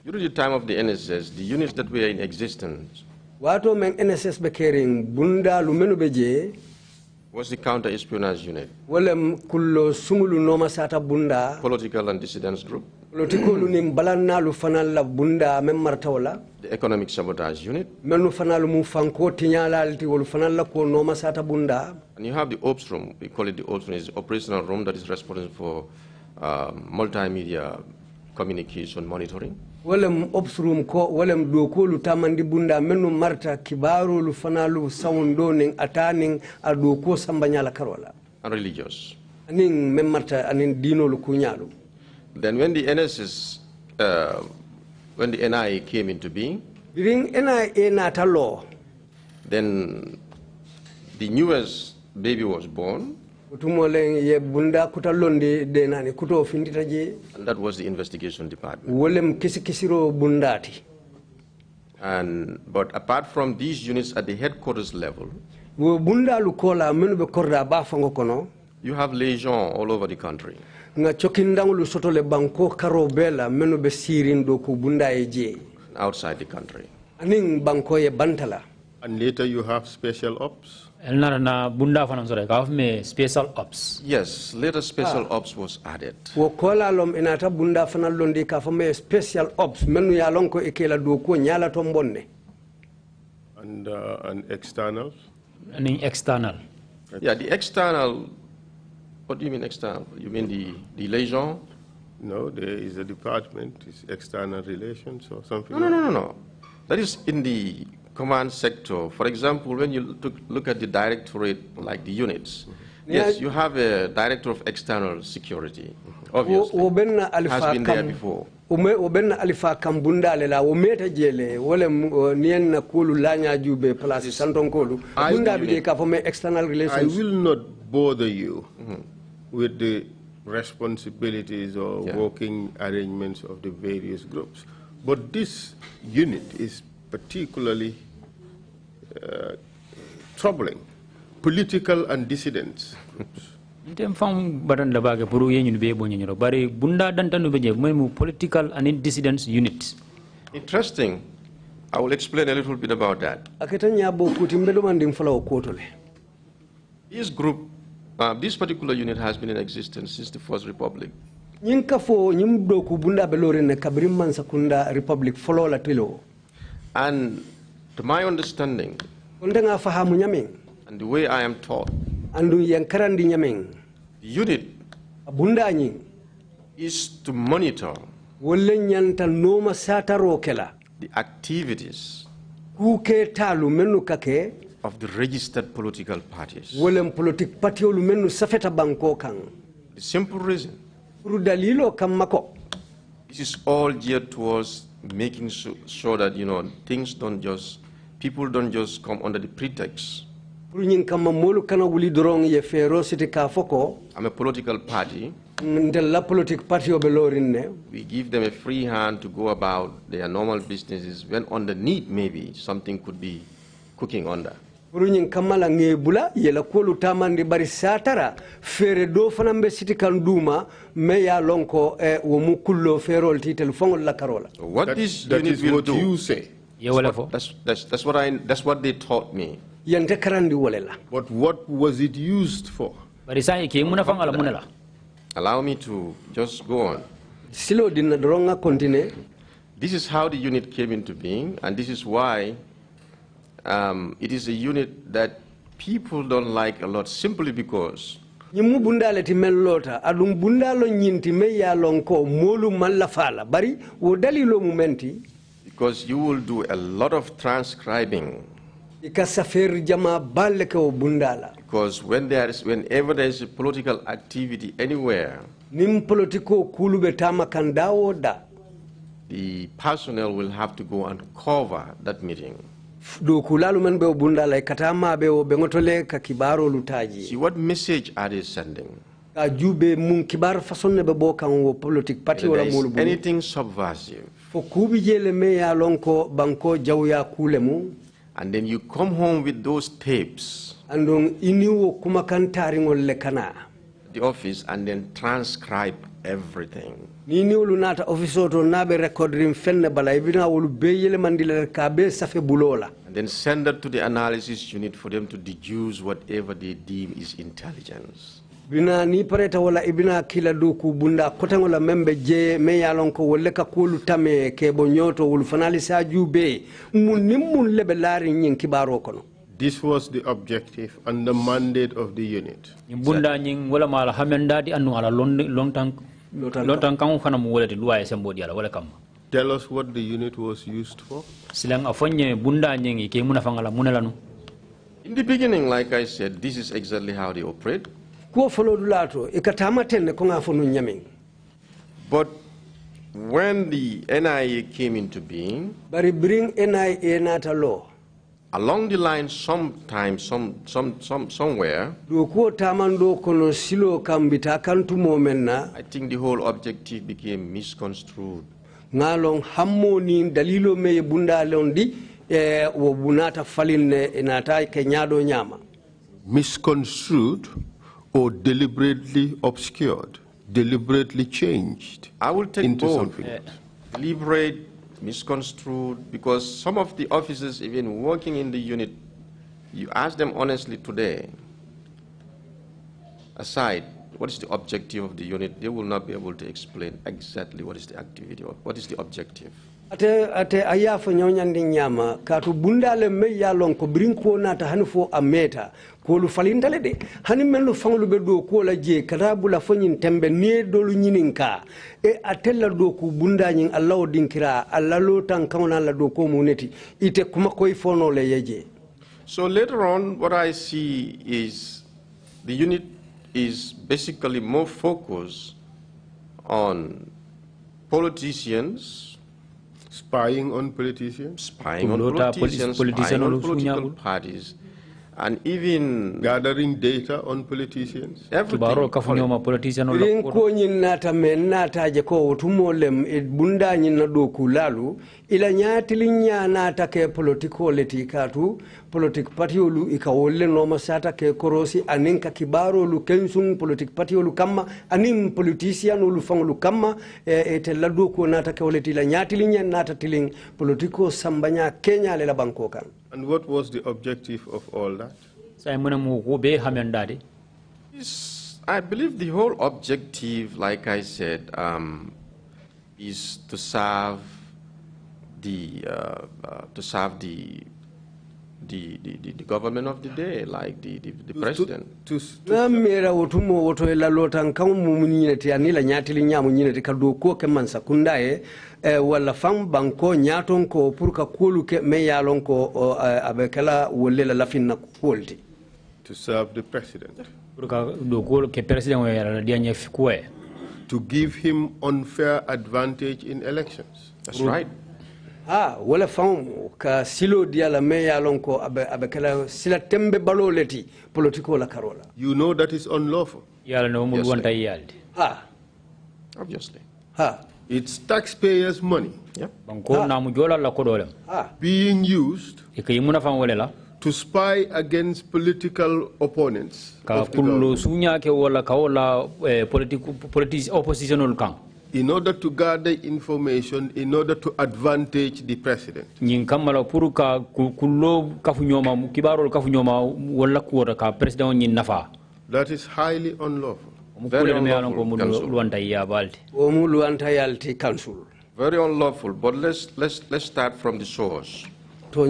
During the time of the NSS, the units that were in existence watu men NSS be caring bunda lumenu beje was the counter-espionage unit, walem kullo sungulu no masata bunda political and dissidents group, political nim balanna lu fanal la bunda mem martawla, the economic sabotage unit, menu fanal mu fanko tiñalalti wol fanal la ko no masata bunda, and you have the ops room. We call it the ops room. It's the operational room that is responsible for multimedia communication monitoring. Walem ops room ko walem do ko lu tamandi bunda menu marta kibaru lu fanalu sawndo ning ataning ado ko sambanyala karola and religious. Aning mem marta anin dino lu kunyalu. Then when the NSS when the NIA came into being, during NIA natalo, then the newest baby was born. Utumoleng ye bunda kutalondi de nani kuto findita je. And that was the investigation department. Wolem kisikisiro bundati. But apart from these units at the headquarters level, wo bunda lukola menu be korda ba fango kono. You have legions all over the country. Nga chokindang lu sotole banko karobela menu be sirin do ku bunda eje. Outside the country. Aning banko ye bantala. And later you have special ops. Special ops. Yes, later special ops was added. Wokola lom inata bunda fana londi ka fome special ops menu ya lonko ikela do ko nyala tombonne. And externals? And external. Yeah, the external. What do you mean external? You mean the liaison? No, there is a department. It's external relations or something. No. That is in the command sector. For example, when you look at the directorate, like the units, yes, you have a director of external security. Obviously, has been there before. Obenna alifa kambunda lela ometa jele wole nien na kulu lanya jube place santon kolu bunda bi ka fome external relations. I will not bother you with the responsibilities or working arrangements of the various groups. But this unit is particularly troubling. Political and dissidents groups. Political and dissidents units. Interesting. I will explain a little bit about that. This group, this particular unit has been in existence since the First Republic. And to my understanding, and the way I am taught, the unit is to monitor the activities of the registered political parties. The simple reason, this is all geared towards making sure that, you know, things don't just, people don't just come under the pretext. I'm a political party. We give them a free hand to go about their normal businesses when underneath maybe something could be cooking under. So what this unit will do, you say. That's what they taught me. But what was it used for? Allow me to just go on. This is how the unit came into being, and this is why it is a unit that people don't like a lot, simply because because you will do a lot of transcribing. Because whenever there is a political activity anywhere, the personnel will have to go and cover that meeting. See, what message are they sending? If there is anything subversive, and then you come home with those tapes, the office, and then transcribe everything. And then send that to the analysis unit for them to deduce whatever they deem is intelligence. Bina ni pareta wala ibina kila duku bunda kotangola membe je me yalonko woleka kulu tame ke bonyoto ulfanali sa jube mun lebe lari nyin kibaro kono. This was the objective and the mandate of the unit. Bunda nyin wala mala hamenda di anu ala longtang kan fana mu wala di luwa sembo di ala wala kam. Tell us what the unit was used for. Silang afonye bunda nyin ke muna fangala munelanu. In the beginning, like I said, this is exactly how they operate. But when the NIA came into being, along the line, sometimes, somewhere, I think the whole objective became misconstrued. Misconstrued or deliberately obscured, deliberately changed. I will take into both. Something. Deliberate, misconstrued, because some of the officers even working in the unit, you ask them honestly today, aside, what is the objective of the unit, they will not be able to explain exactly what is the activity or what is the objective. Ate ayafo nyonyandi nyama katu bundale me yalon ko brinko nata hanfo ameta ko lu falindale de hani melu fanglu be do ko la je kadabula fanyin tembe ne dolu nyininka e atella do ko bunda nyin Allah dinkira Allah lo tan kauna la do ko muneti ite kuma koy fono le yeje. So later on, what I see is the unit is basically more focused on politicians, spying on politicians, spying on politicians, spying on political parties, and even gathering data on politicians. Everything. Rin ko nyin nata men nata je ko tumolem e bunda nyin na do kulalu ila nyatilinya nata ke politiko leti katu politik patiolu ikawolle no masata ke korosi aninka kibaro lu kensung politik patiolu kama anim politician lu fanglu kama te ladu ko nata ke woleti la nyatilinya nata tiling politiko sambanya Kenya le la banko kan. And what was the objective of all that? I believe the whole objective, like I said, is to serve the government of the day, like the president. Mera wotumo woto la lotan kan mumunine ti anila nyatili nyamu nyine ti kadu ko ke man sakundae wala fam banko nyaton ko pour ka kolu ke me yalon ko abekala wolle la lafin kolti to serve the president, pour ka do ko ke president wala dia nyef ko to give him unfair advantage in elections. That's right. Wala fam ka silo dia la me yalon ko abekala sila tembe baloleti politiko la karola. You know that is unlawful. Yalla no mu wonta yalde. Obviously. It's taxpayers' money being used to spy against political opponents of the in order to gather information, in order to advantage the president. That is highly unlawful. Very unlawful, Very unlawful, but let's start from the source. Council,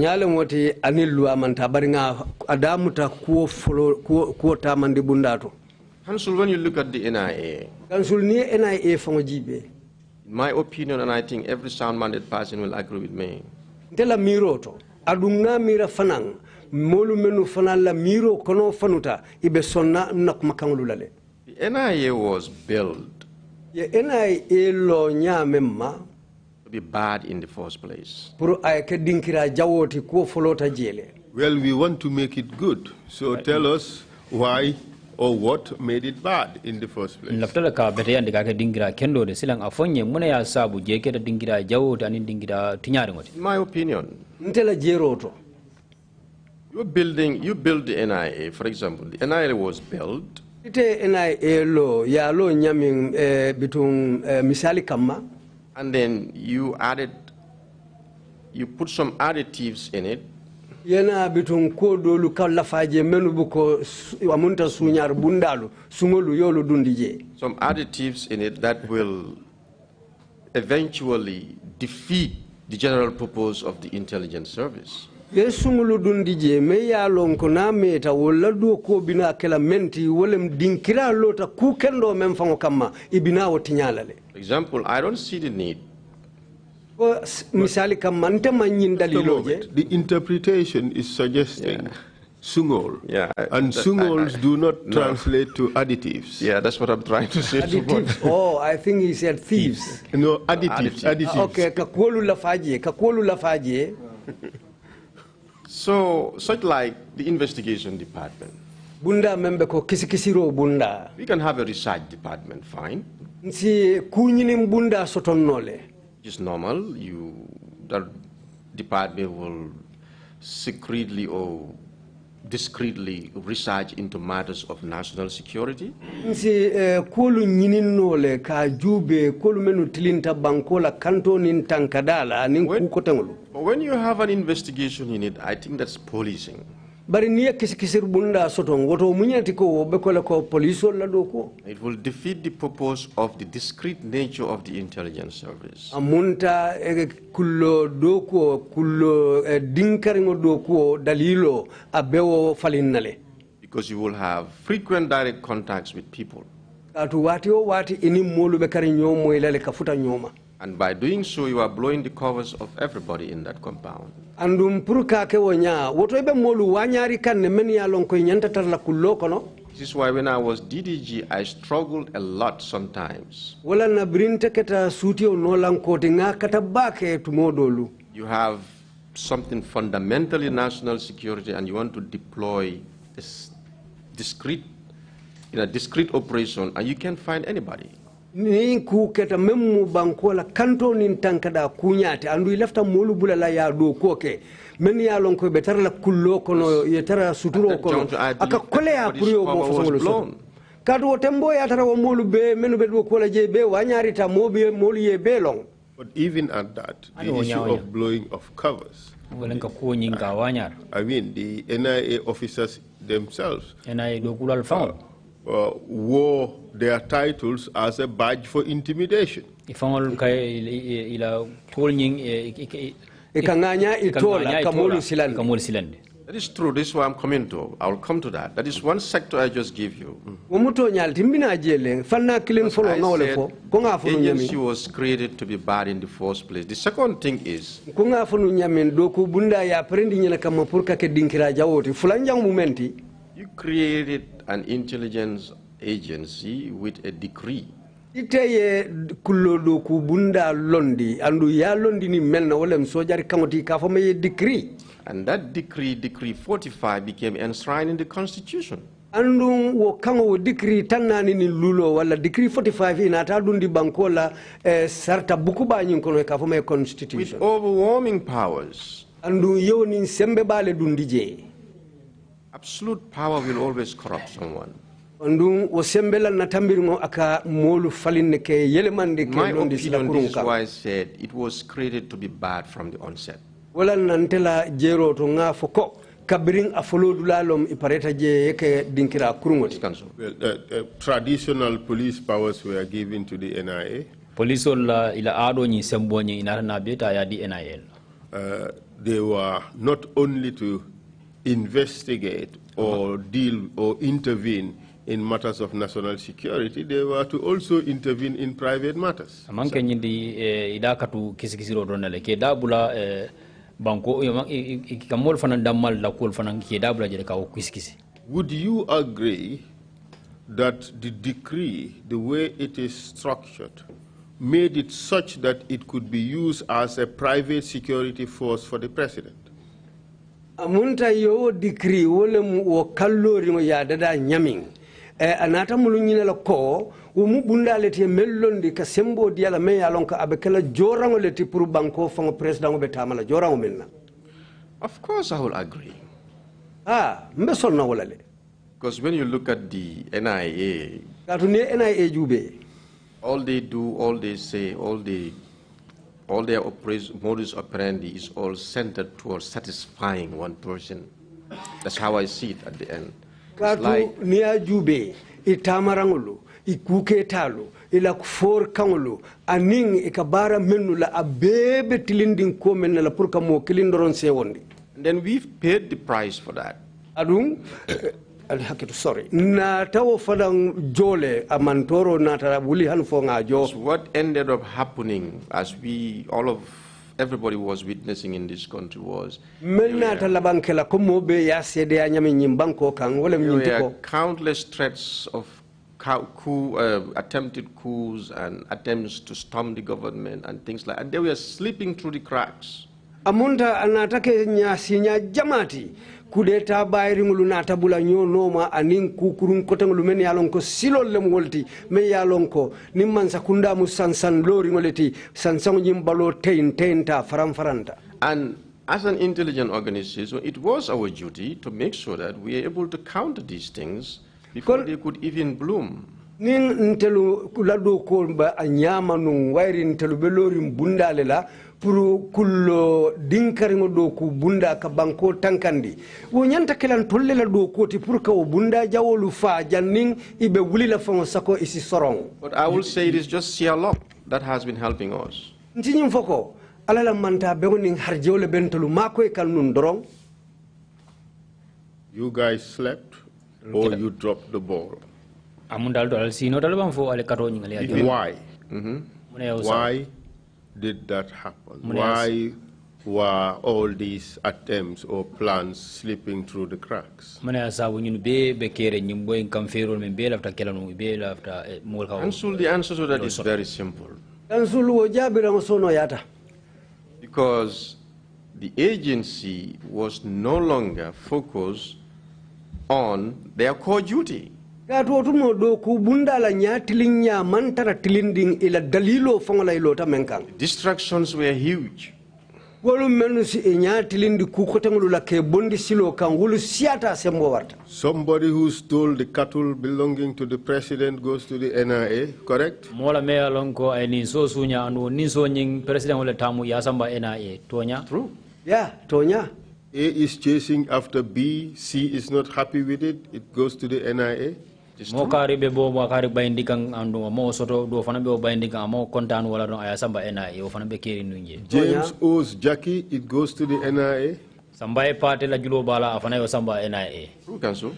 when you look at the NIA, in my opinion, and I think every sound-minded person will agree with me, molu menu fanala miro kono fanuta ibe sonna nak makanulale the NIA was built NIA lo nyamemma to be bad in the first place. Pour ay ke dinkira jawoti ko folota jele. Well, we want to make it good, so tell us why or what made it bad in the first place. Laftala ka bete yande ka dingira kendo de silang afonye muna ya sabu je ke dingira jawoti ani dingira tinyari ngoti. In my opinion, ntela jeroto you build the NIA, for example. The NIA was built. Ite NIA lo ya lo nyaming bitung misali kama. And then you put some additives in it. Yena bitung kodo lu kalafaje menu buko amunta sunyar bundalu sungolu yolu dundije. Some additives in it that will eventually defeat the general purpose of the intelligence service. Yesungulu dundije me ya lonko na meta wala do ko bina kala menti wolem dinkira lota ku kendo mem fango kama ibina wotinyalale. For example, I don't see the need. Misali kamante manyin daliloje. The interpretation is suggesting sungol. And sungols do not translate to additives. Yeah, that's what I'm trying to say. Additives. Oh, I think he said thieves. No, additives. Okay, kakolu lafaje. So, such like the investigation department. Bunda membe ko kisikisiro bunda. We can have a research department, fine. Nsi kunyinim bunda sotonnole. It's normal. That department will secretly or discreetly research into matters of national security. Nsi kolu nyininole ka jube kolu menu tilinta bankola kanto nin tankadala nin kukotengulu. When you have an investigation in it, I think that's policing. Bari niya kisikisir bunda sotong woto munyati ko bekola ko poliso la doko. It will defeat the purpose of the discrete nature of the intelligence service. Amunta kullo doko kullo dinkaringo doko dalilo abewo falinnale. Because you will have frequent direct contacts with people. Atu wati ini molu bekari nyomo ilale kafuta nyoma. And by doing so, you are blowing the covers of everybody in that compound. Andum puruka ke wonya woto ebe molu wanyari kan men ya lon ko nyanta tar la kullo kono. This is why when I was DDG, I struggled a lot sometimes. Wala na brinte keta suti o no lan ko tinga kata bake tumodolu. You have something fundamentally national security and you want to deploy this discrete, in a discrete operation, and you can't find anybody. Ni ku keta memmu bankola kanto nin tankada kunyate andu lefta molu bulala ya do koke men ya lon ko be tarla kullo kono ye tara suturo kono aka kole ya puriyo mo fo so kado tembo ya tara wo molu be menu be do kola je be wanyari ta mobe molu ye be long. But even at that, the issue of blowing of covers, I mean, the NIA officers themselves wore their titles as a badge for intimidation. That is true. This is what I'm coming to. I'll come to that. That is one sector I just gave you. Agency was created to be bad in the first place. The second thing is, you created an intelligence agency with a decree. Iteye kulodo ku bunda londi andu ya londi ni melna wolem sojari kamoti ka fama decree. And that decree, Decree 45, became enshrined in the Constitution. Andu wo kango wo decree tanani ni lulo wala decree 45 inata dundi bankola sarta bukuba nyinkono ka fama Constitution. With overwhelming powers. Andu yoni sembe bale dundi je. Absolute power will always corrupt someone. My opinion is why I said it was created to be bad from the onset. Traditional police powers were given to the NIA. They were not only to investigate or deal or intervene in matters of national security, they were to also intervene in private matters. Would you agree that the decree, the way it is structured, made it such that it could be used as a private security force for the president? Amunta yo decree wolem wo kallori mo ya dada nyaming anata mulunyina la ko wo mu bundalete mellondi ka sembo diala me ya lonka abekala jorango leti pour banko fango president be tamala jorango menna. Of course I will agree. Mbesol na wolale. Because when you look at the NIA, NIA jube, all they do, all they say, all their modus operandi is all centered towards satisfying one person. That's how I see it at the end. Katu niya jube, itamarangulu, ikuke talo, ila kufor kangulu, aning ikabara menu la abebe tilinding ko menu la purka mo kilindoron sewondi. And then we've paid the price for that. Adung, sorry. Na tawo fadang jole amantoro na tarabuli hanfonga jo. What ended up happening, as everybody was witnessing in this country, was countless threats of attempted coups and attempts to storm the government and things like that. And they were slipping through the cracks. Amunda anatake nyasinya jamati kudeta bayri ngulu natabula nyonoma anin kukurun kotengulu men yalonko silol lem wolti me yalonko nimman sakunda musansan lori ngoleti sansan nyimbalo teinta faramfaranta. And as an intelligent organization, it was our duty to make sure that we are able to counter these things before they could even bloom. Nin ntelu kulado ko ba anyama no wairi ntelu belori mbundale la puru kullo dinkarimo do ku bunda ka banko tankandi wo nyanta kelan tolle la do ko ti pour ka o bunda jawolu fa janning ibe wulila fa sako isi sorong. But I will say it is just sheer luck that has been helping us. Ntinyim foko alala manta bewoning harjewle bentolu makoy kan nun dorong. You guys slept or you dropped the ball? Why? Why did that happen? Why were all these attempts or plans slipping through the cracks? And so the answer to that is very simple. Because the agency was no longer focused on their core duty. Distractions were huge. Somebody who stole the cattle belonging to the president goes to the NIA, correct? Mola me alonko ay ni so sunya anu ni so nying president wala tamu ya samba NIA tonya. True. Yeah, tonya. A is chasing after B, C is not happy with it, it goes to the NIA. Mo kari be bo mo kari bayindi kang andu mo soto do fana be bayindi kang mo kontan wala don aya samba NIA o fana be keri nunje. James owes Jackie, it goes to the NIA. Sambaye party la julo bala afana yo samba NIA. True, Council.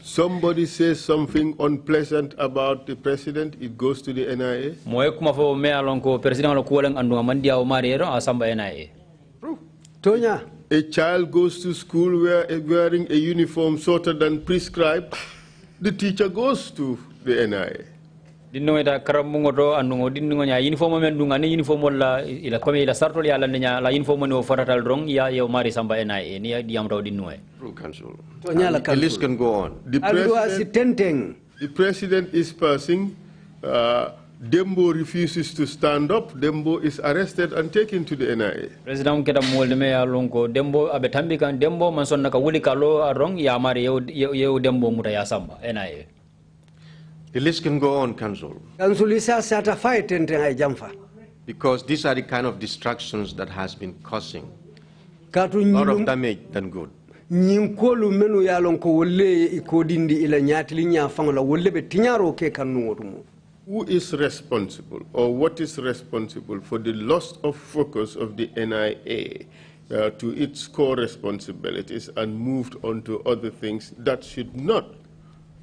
Somebody says something unpleasant about the president, it goes to the NIA. Moy kuma fo me alonko president wala ko lang andu mandia o mariero a samba NIA. True. Tonya. A child goes to school wearing a uniform shorter than prescribed, the teacher goes to the NIA. Dinno ita karamungo do andu dinno nya uniform men dunga ni uniform la ila komi ila sarto ya la nya la uniform no faratal rong ya yo mari samba NIA ni diam do dinno e. True, Council. The list can go on. The president is passing. Dembo refuses to stand up. Dembo is arrested and taken to the NIA. President keda molde me alonko Dembo abetambi kan Dembo man sonna ka wuli kalo arong ya mari yo Dembo muta ya samba NIA. The list can go on, Council. Because these are the kind of distractions that has been causing a lot of damage than good. Who is responsible, or what is responsible for the loss of focus of the NIA to its core responsibilities and moved on to other things that should not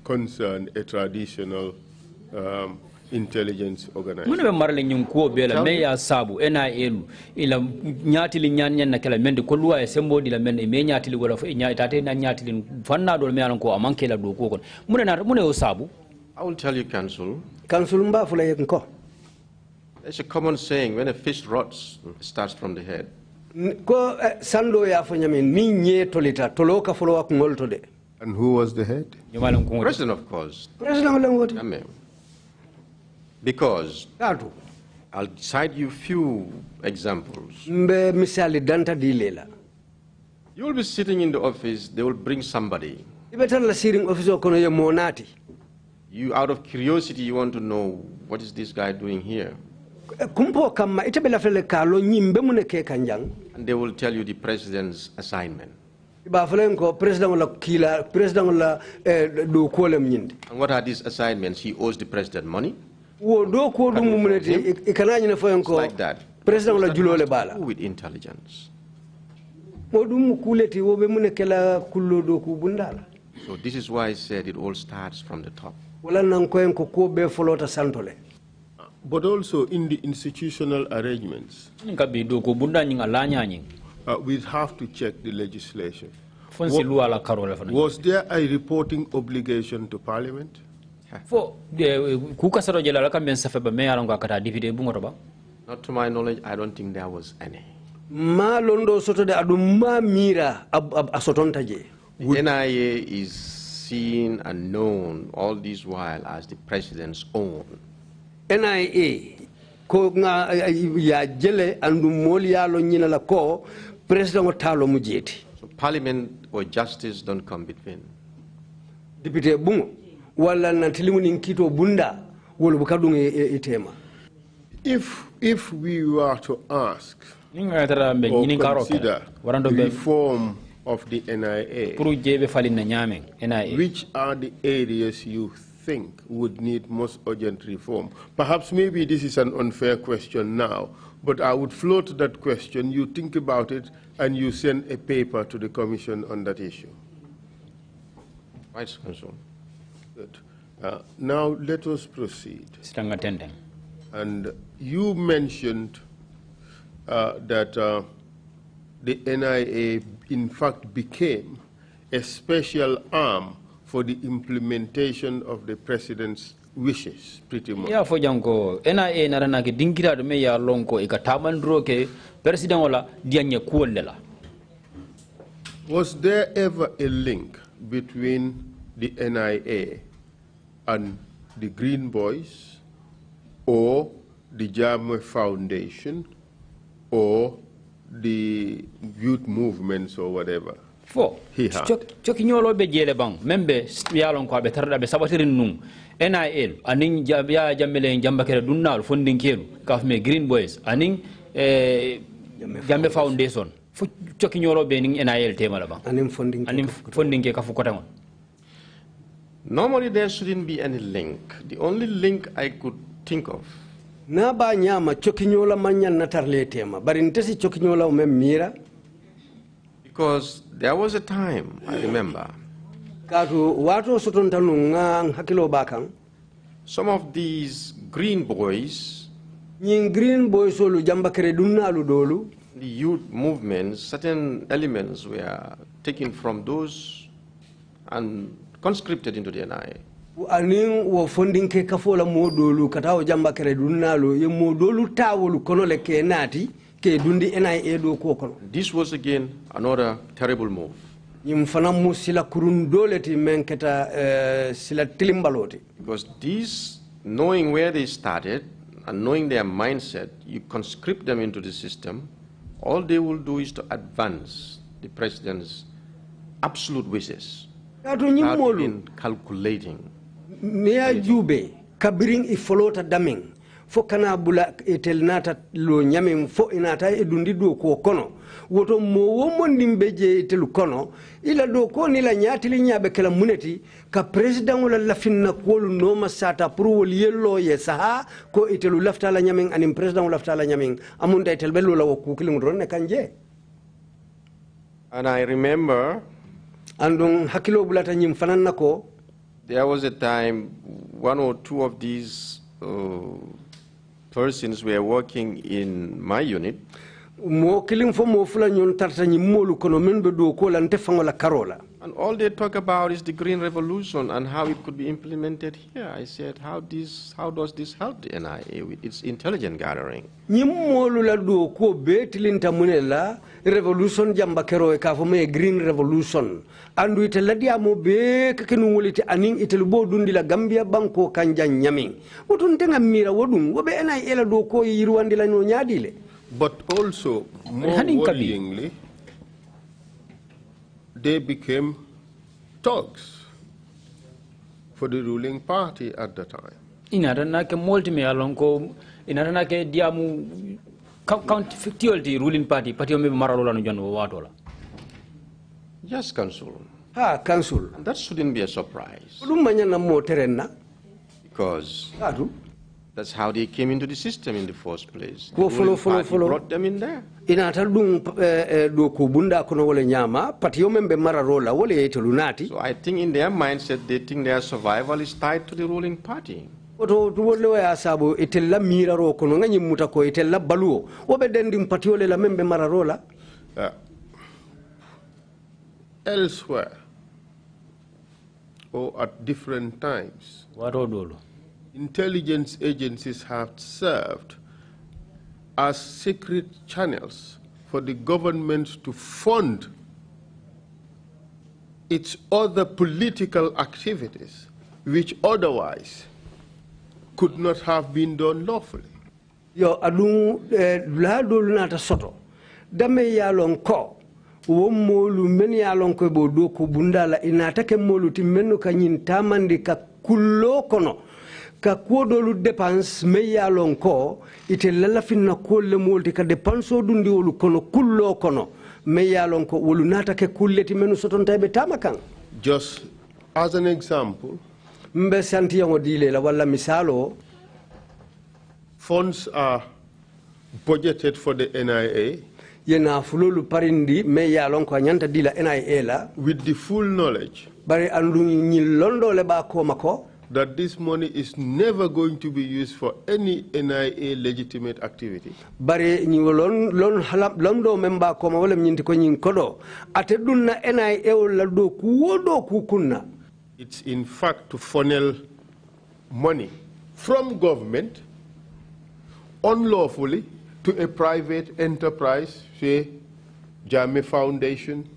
concern a traditional intelligence organization? Mune be marle nyum ko bela me ya sabu NIA lu ila nyati li nyan na kala mende ko luwa e sembo di la mende me nyati li wala fo nyaati na nyati li fanna do me alan ko amanke la do ko kon mune o sabu. I will tell you, Council. There's a common saying, when a fish rots, it starts from the head. And who was the head? President, of course. Because I'll cite you few examples. You will be sitting in the office, they will bring somebody. You, out of curiosity, you want to know, what is this guy doing here? And they will tell you the president's assignment. And what are these assignments? He owes the president money? It's like that. With intelligence. So this is why I said it all starts from the top. But also in the institutional arrangements, we'd have to check the legislation. Was there a reporting obligation to Parliament? Not to my knowledge, I don't think there was any. The NIA is seen and known all this while as the president's own. NIA ko nga ya jele andu molia lo nyina la ko president talo mujeti. So Parliament or justice don't come between. Deputy bungo wala na tilimu nkito bunda wala bukadunga itema. If we were to ask or consider reform of the NIA, which are the areas you think would need most urgent reform? Perhaps maybe this is an unfair question now, but I would float that question, you think about it, and you send a paper to the Commission on that issue. Right, Council. Good. Now let us proceed. And you mentioned that the NIA in fact became a special arm for the implementation of the president's wishes, pretty much. Ya fo janko NIA narana ke dingira do me ya lonko e ka tamandro ke president wala dianye kuolela. Was there ever a link between the NIA and the Green Boys or the Jame Foundation or the youth movements or whatever? Fo choki nyolo be jele bang membe yalon ko be tarda be sabatirin num NIL anin ya jammele jambakere dunnal funding kelu kafme Green Boys anin Jame Foundation fo choki nyolo be ning NIL tema la bang anin funding ke kafu kota ngon. Normally there shouldn't be any link. The only link I could think of na ba nyama choki nyola manyan natarle tema bari ntesi choki nyola umemira. Because there was a time, I remember, some of these Green Boys, the youth movements, certain elements were taken from those and conscripted into the NIA. Aning wo funding ke kafola MODOU katao jamba kere dunalo ye MODOU tawolu konole ke nati ke dundi NIA do ko kono. This was again another terrible move. Yimfanamu sila kurundoleti menketa sila tilimbaloti. Because these, knowing where they started and knowing their mindset, you conscript them into the system, all they will do is to advance the president's absolute wishes without even calculating. Nia jube kabiring ifolota daming fo kana bula etelnata lo nyamim fo inata edundi do ko kono woto mo mondimbe je telu kono ila do ko ni la nyati li nyabe kala muneti ka president wala lafinna ko no masata pour wol yello ye saha ko itelu lafta la nyamin anim president wala lafta la nyamin amun day tel bello la ko kilim ron ne kanje. And I remember andung hakilo bulata nyim fanan nako there was a time one or two of these persons were working in my unit. And all they talk about is the Green Revolution and how it could be implemented here. I said, how does this help the NIA with its intelligence gathering? Revolution jambakero e Green Revolution. And we tell mo be kakenuliti aning itelubo dundi la Gambia banko kanja nyaming. Utuntenga mira wodung wobe NIA do ko yiruandi la no nyadile. But also, more worryingly, they became thugs for the ruling party at the time. Inarana ke multi me alonko inarana ke diamu count fictuality ruling party party me mararola no janwo watola. Yes, Council. Council. And that shouldn't be a surprise. Because that's how they came into the system in the first place. The follow. Brought them in there. So I think in their mindset, they think their survival is tied to the ruling party. Elsewhere, or at different times, intelligence agencies have served as secret channels for the government to fund its other political activities, which otherwise could not have been done lawfully. Yo adu ladol nata soto dame yalon ko wo molu men yalon ko bo do ko bundala inata ke molu timmenno kanyin tamandi ka kullo kono ka kodolu dépense me yalon ko ite lala finna ko le molti ka dépense dundi wolu kono kullo kono me yalon ko wolu nata ke kulleti menu soton taybe tamakan. Just as an example, mbe santi yango dile la wala misalo, funds are budgeted for the NIA yena fulolu parindi me yalon ko nyanta dila NIA la with the full knowledge bari andu ñi londo le ba ko mako that this money is never going to be used for any NIA legitimate activity. Bari ñi lon halap londo memba ko ma wala ñinti ko ñin kodo ate dunna NIA wala do ku wodo ku kunna. It's in fact to funnel money from government unlawfully to a private enterprise, say Jammeh Foundation,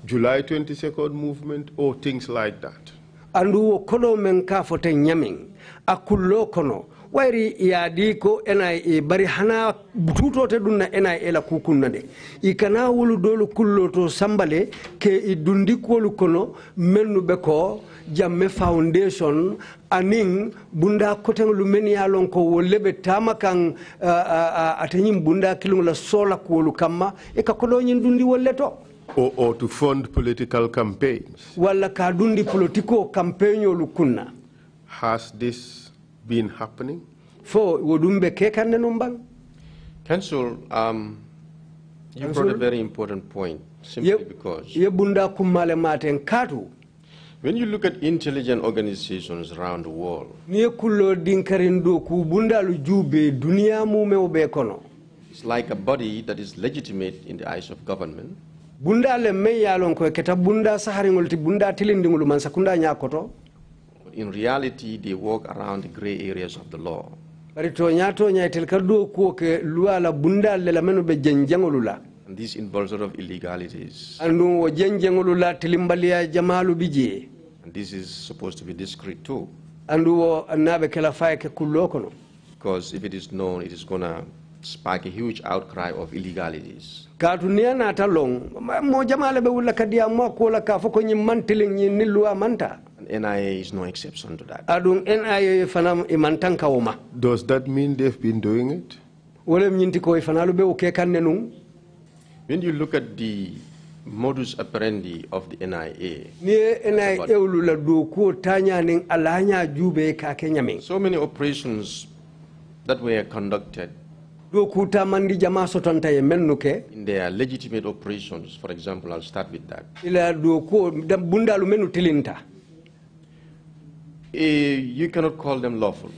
July 22nd movement, or things like that. Andu kodo men ka fote nyaming akullo kono wairi yadi ko NIA bari hana bututo te dunna NIA la kukunna de ikana wulu dolu kullo to sambale ke idundi kolu kono mennu be ko Jammeh Foundation aning bunda koteng lumeni alon ko wolebe tamakan atanyim bunda kilung la sola kolu kama e ka kodo nyin dundi wolleto. Or to fund political campaigns. Wala ka dundi politiko campaigno lukunna. Has this been happening? Fo wodumbe kekane numbang? Council, you brought a very important point, simply because when you look at intelligent organizations around the world, it's like a body that is legitimate in the eyes of government. But in reality, they work around the gray areas of the law. And this involves a lot of illegalities. And this is supposed to be discreet too. Because if it is known, it is going to spark a huge outcry of illegalities. And NIA is no exception to that. Does that mean they've been doing it? When you look at the modus operandi of the NIA, so many operations that were conducted in their legitimate operations, for example, I'll start with that. You cannot call them lawful.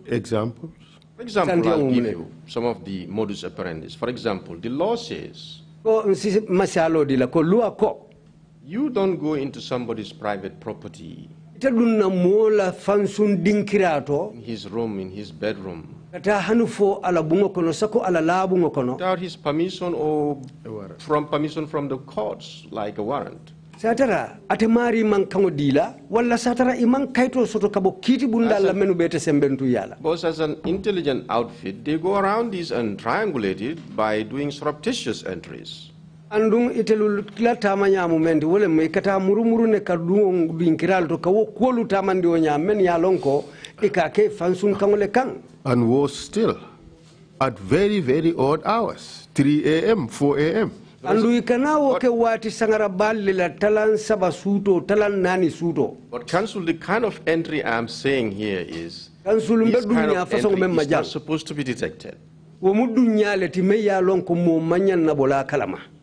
Examples? For example, I'll give you some of the modus operandi. For example, the law says you don't go into somebody's private property, in his room, in his bedroom, without his permission or from permission from the courts, like a warrant. Satara atemari man kango dila wala satara iman kaito soto kabo kiti bunda la menu bete sembentu yala. Because as an intelligent outfit, they go around this and triangulate it by doing surreptitious entries. Andung itelu kila tamanya momenti wole me kata murumuru ne kadung dinkiral to kawo kolu tamandi onya men ya lonko ikake fansun kangole kang. And was still at very, very odd hours, 3 a.m., 4 a.m. Andu ikana woke wati sangara bali la talan saba suto, talan nani suto. But council, the kind of entry I'm saying here is this kind of entry is not supposed to be detected.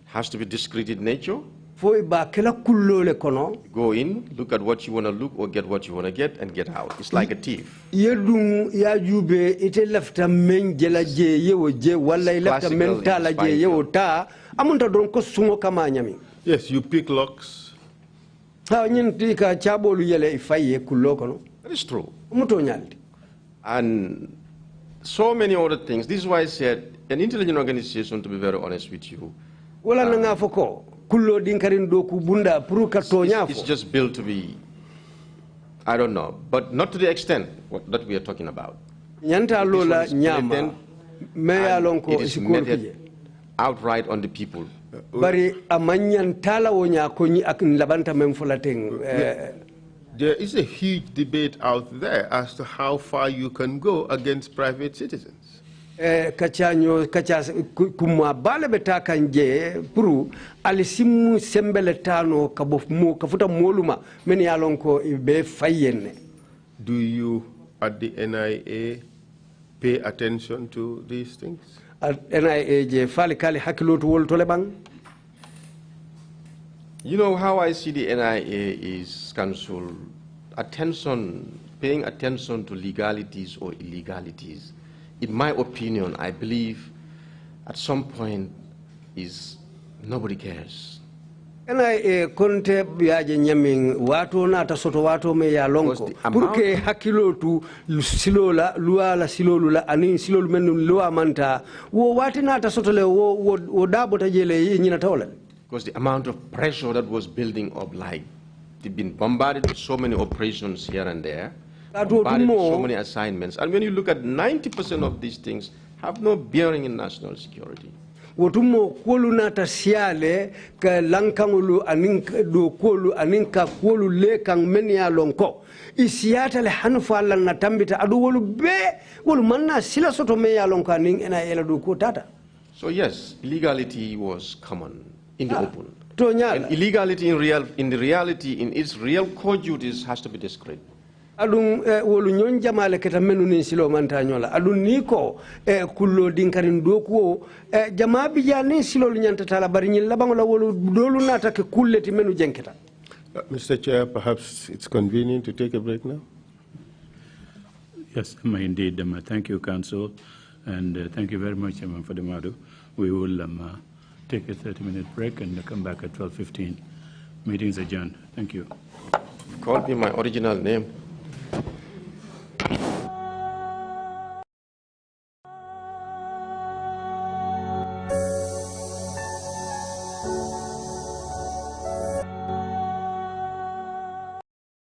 Has to be discreet in nature. Go in, look at what you want to look or get what you want to get and get out. It's like a thief. Yes, you pick locks. That is true. And so many other things. This is why I said an intelligent organization, to be very honest with you, it's just built to be, I don't know, but not to the extent that we are talking about. It is meted outright on the people. There is a huge debate out there as to how far you can go against private citizens. Do you at the NIA pay attention to these things? You know how I see the NIA is, council, paying attention to legalities or illegalities. In my opinion, I believe at some point is nobody cares. ena konte biaje nyamin wato na ta soto wato me ya lonko pour que hakilo tu silola luala silolu la anin silolu men luwa manta wo wati na ta soto le wo dabo ta jele nyina tawla because the amount of pressure that was building up, like they've been bombarded with so many operations here and there, bombarded with so many assignments, and when you look at 90% of these things have no bearing in national security. wotumo kolu nata siale ka lankangulu anin do kolu anin ka kolu le kan men ya lonko isiata le hanfa lan na tambita adu wolu be wolu manna sila soto me ya lonko anin ena ela do ko tata. So yes, illegality was common in the open. And illegality in reality, in its real core duties, has to be discredited. Adun wolu nyon jamale keta menu nin silo manta nyola adun niko kullo dinkarin dokuo jama bija nin silo nyanta tala bari nyin labango la wolu dolu nata ke kulleti menu jenketa. Mr. Chair, perhaps it's convenient to take a break now. Yes, indeed. Thank you, Council, and thank you very much, for the MODOU. We will take a 30-minute break and come back at 12:15. Meeting is adjourned. Thank you. Call me my original name.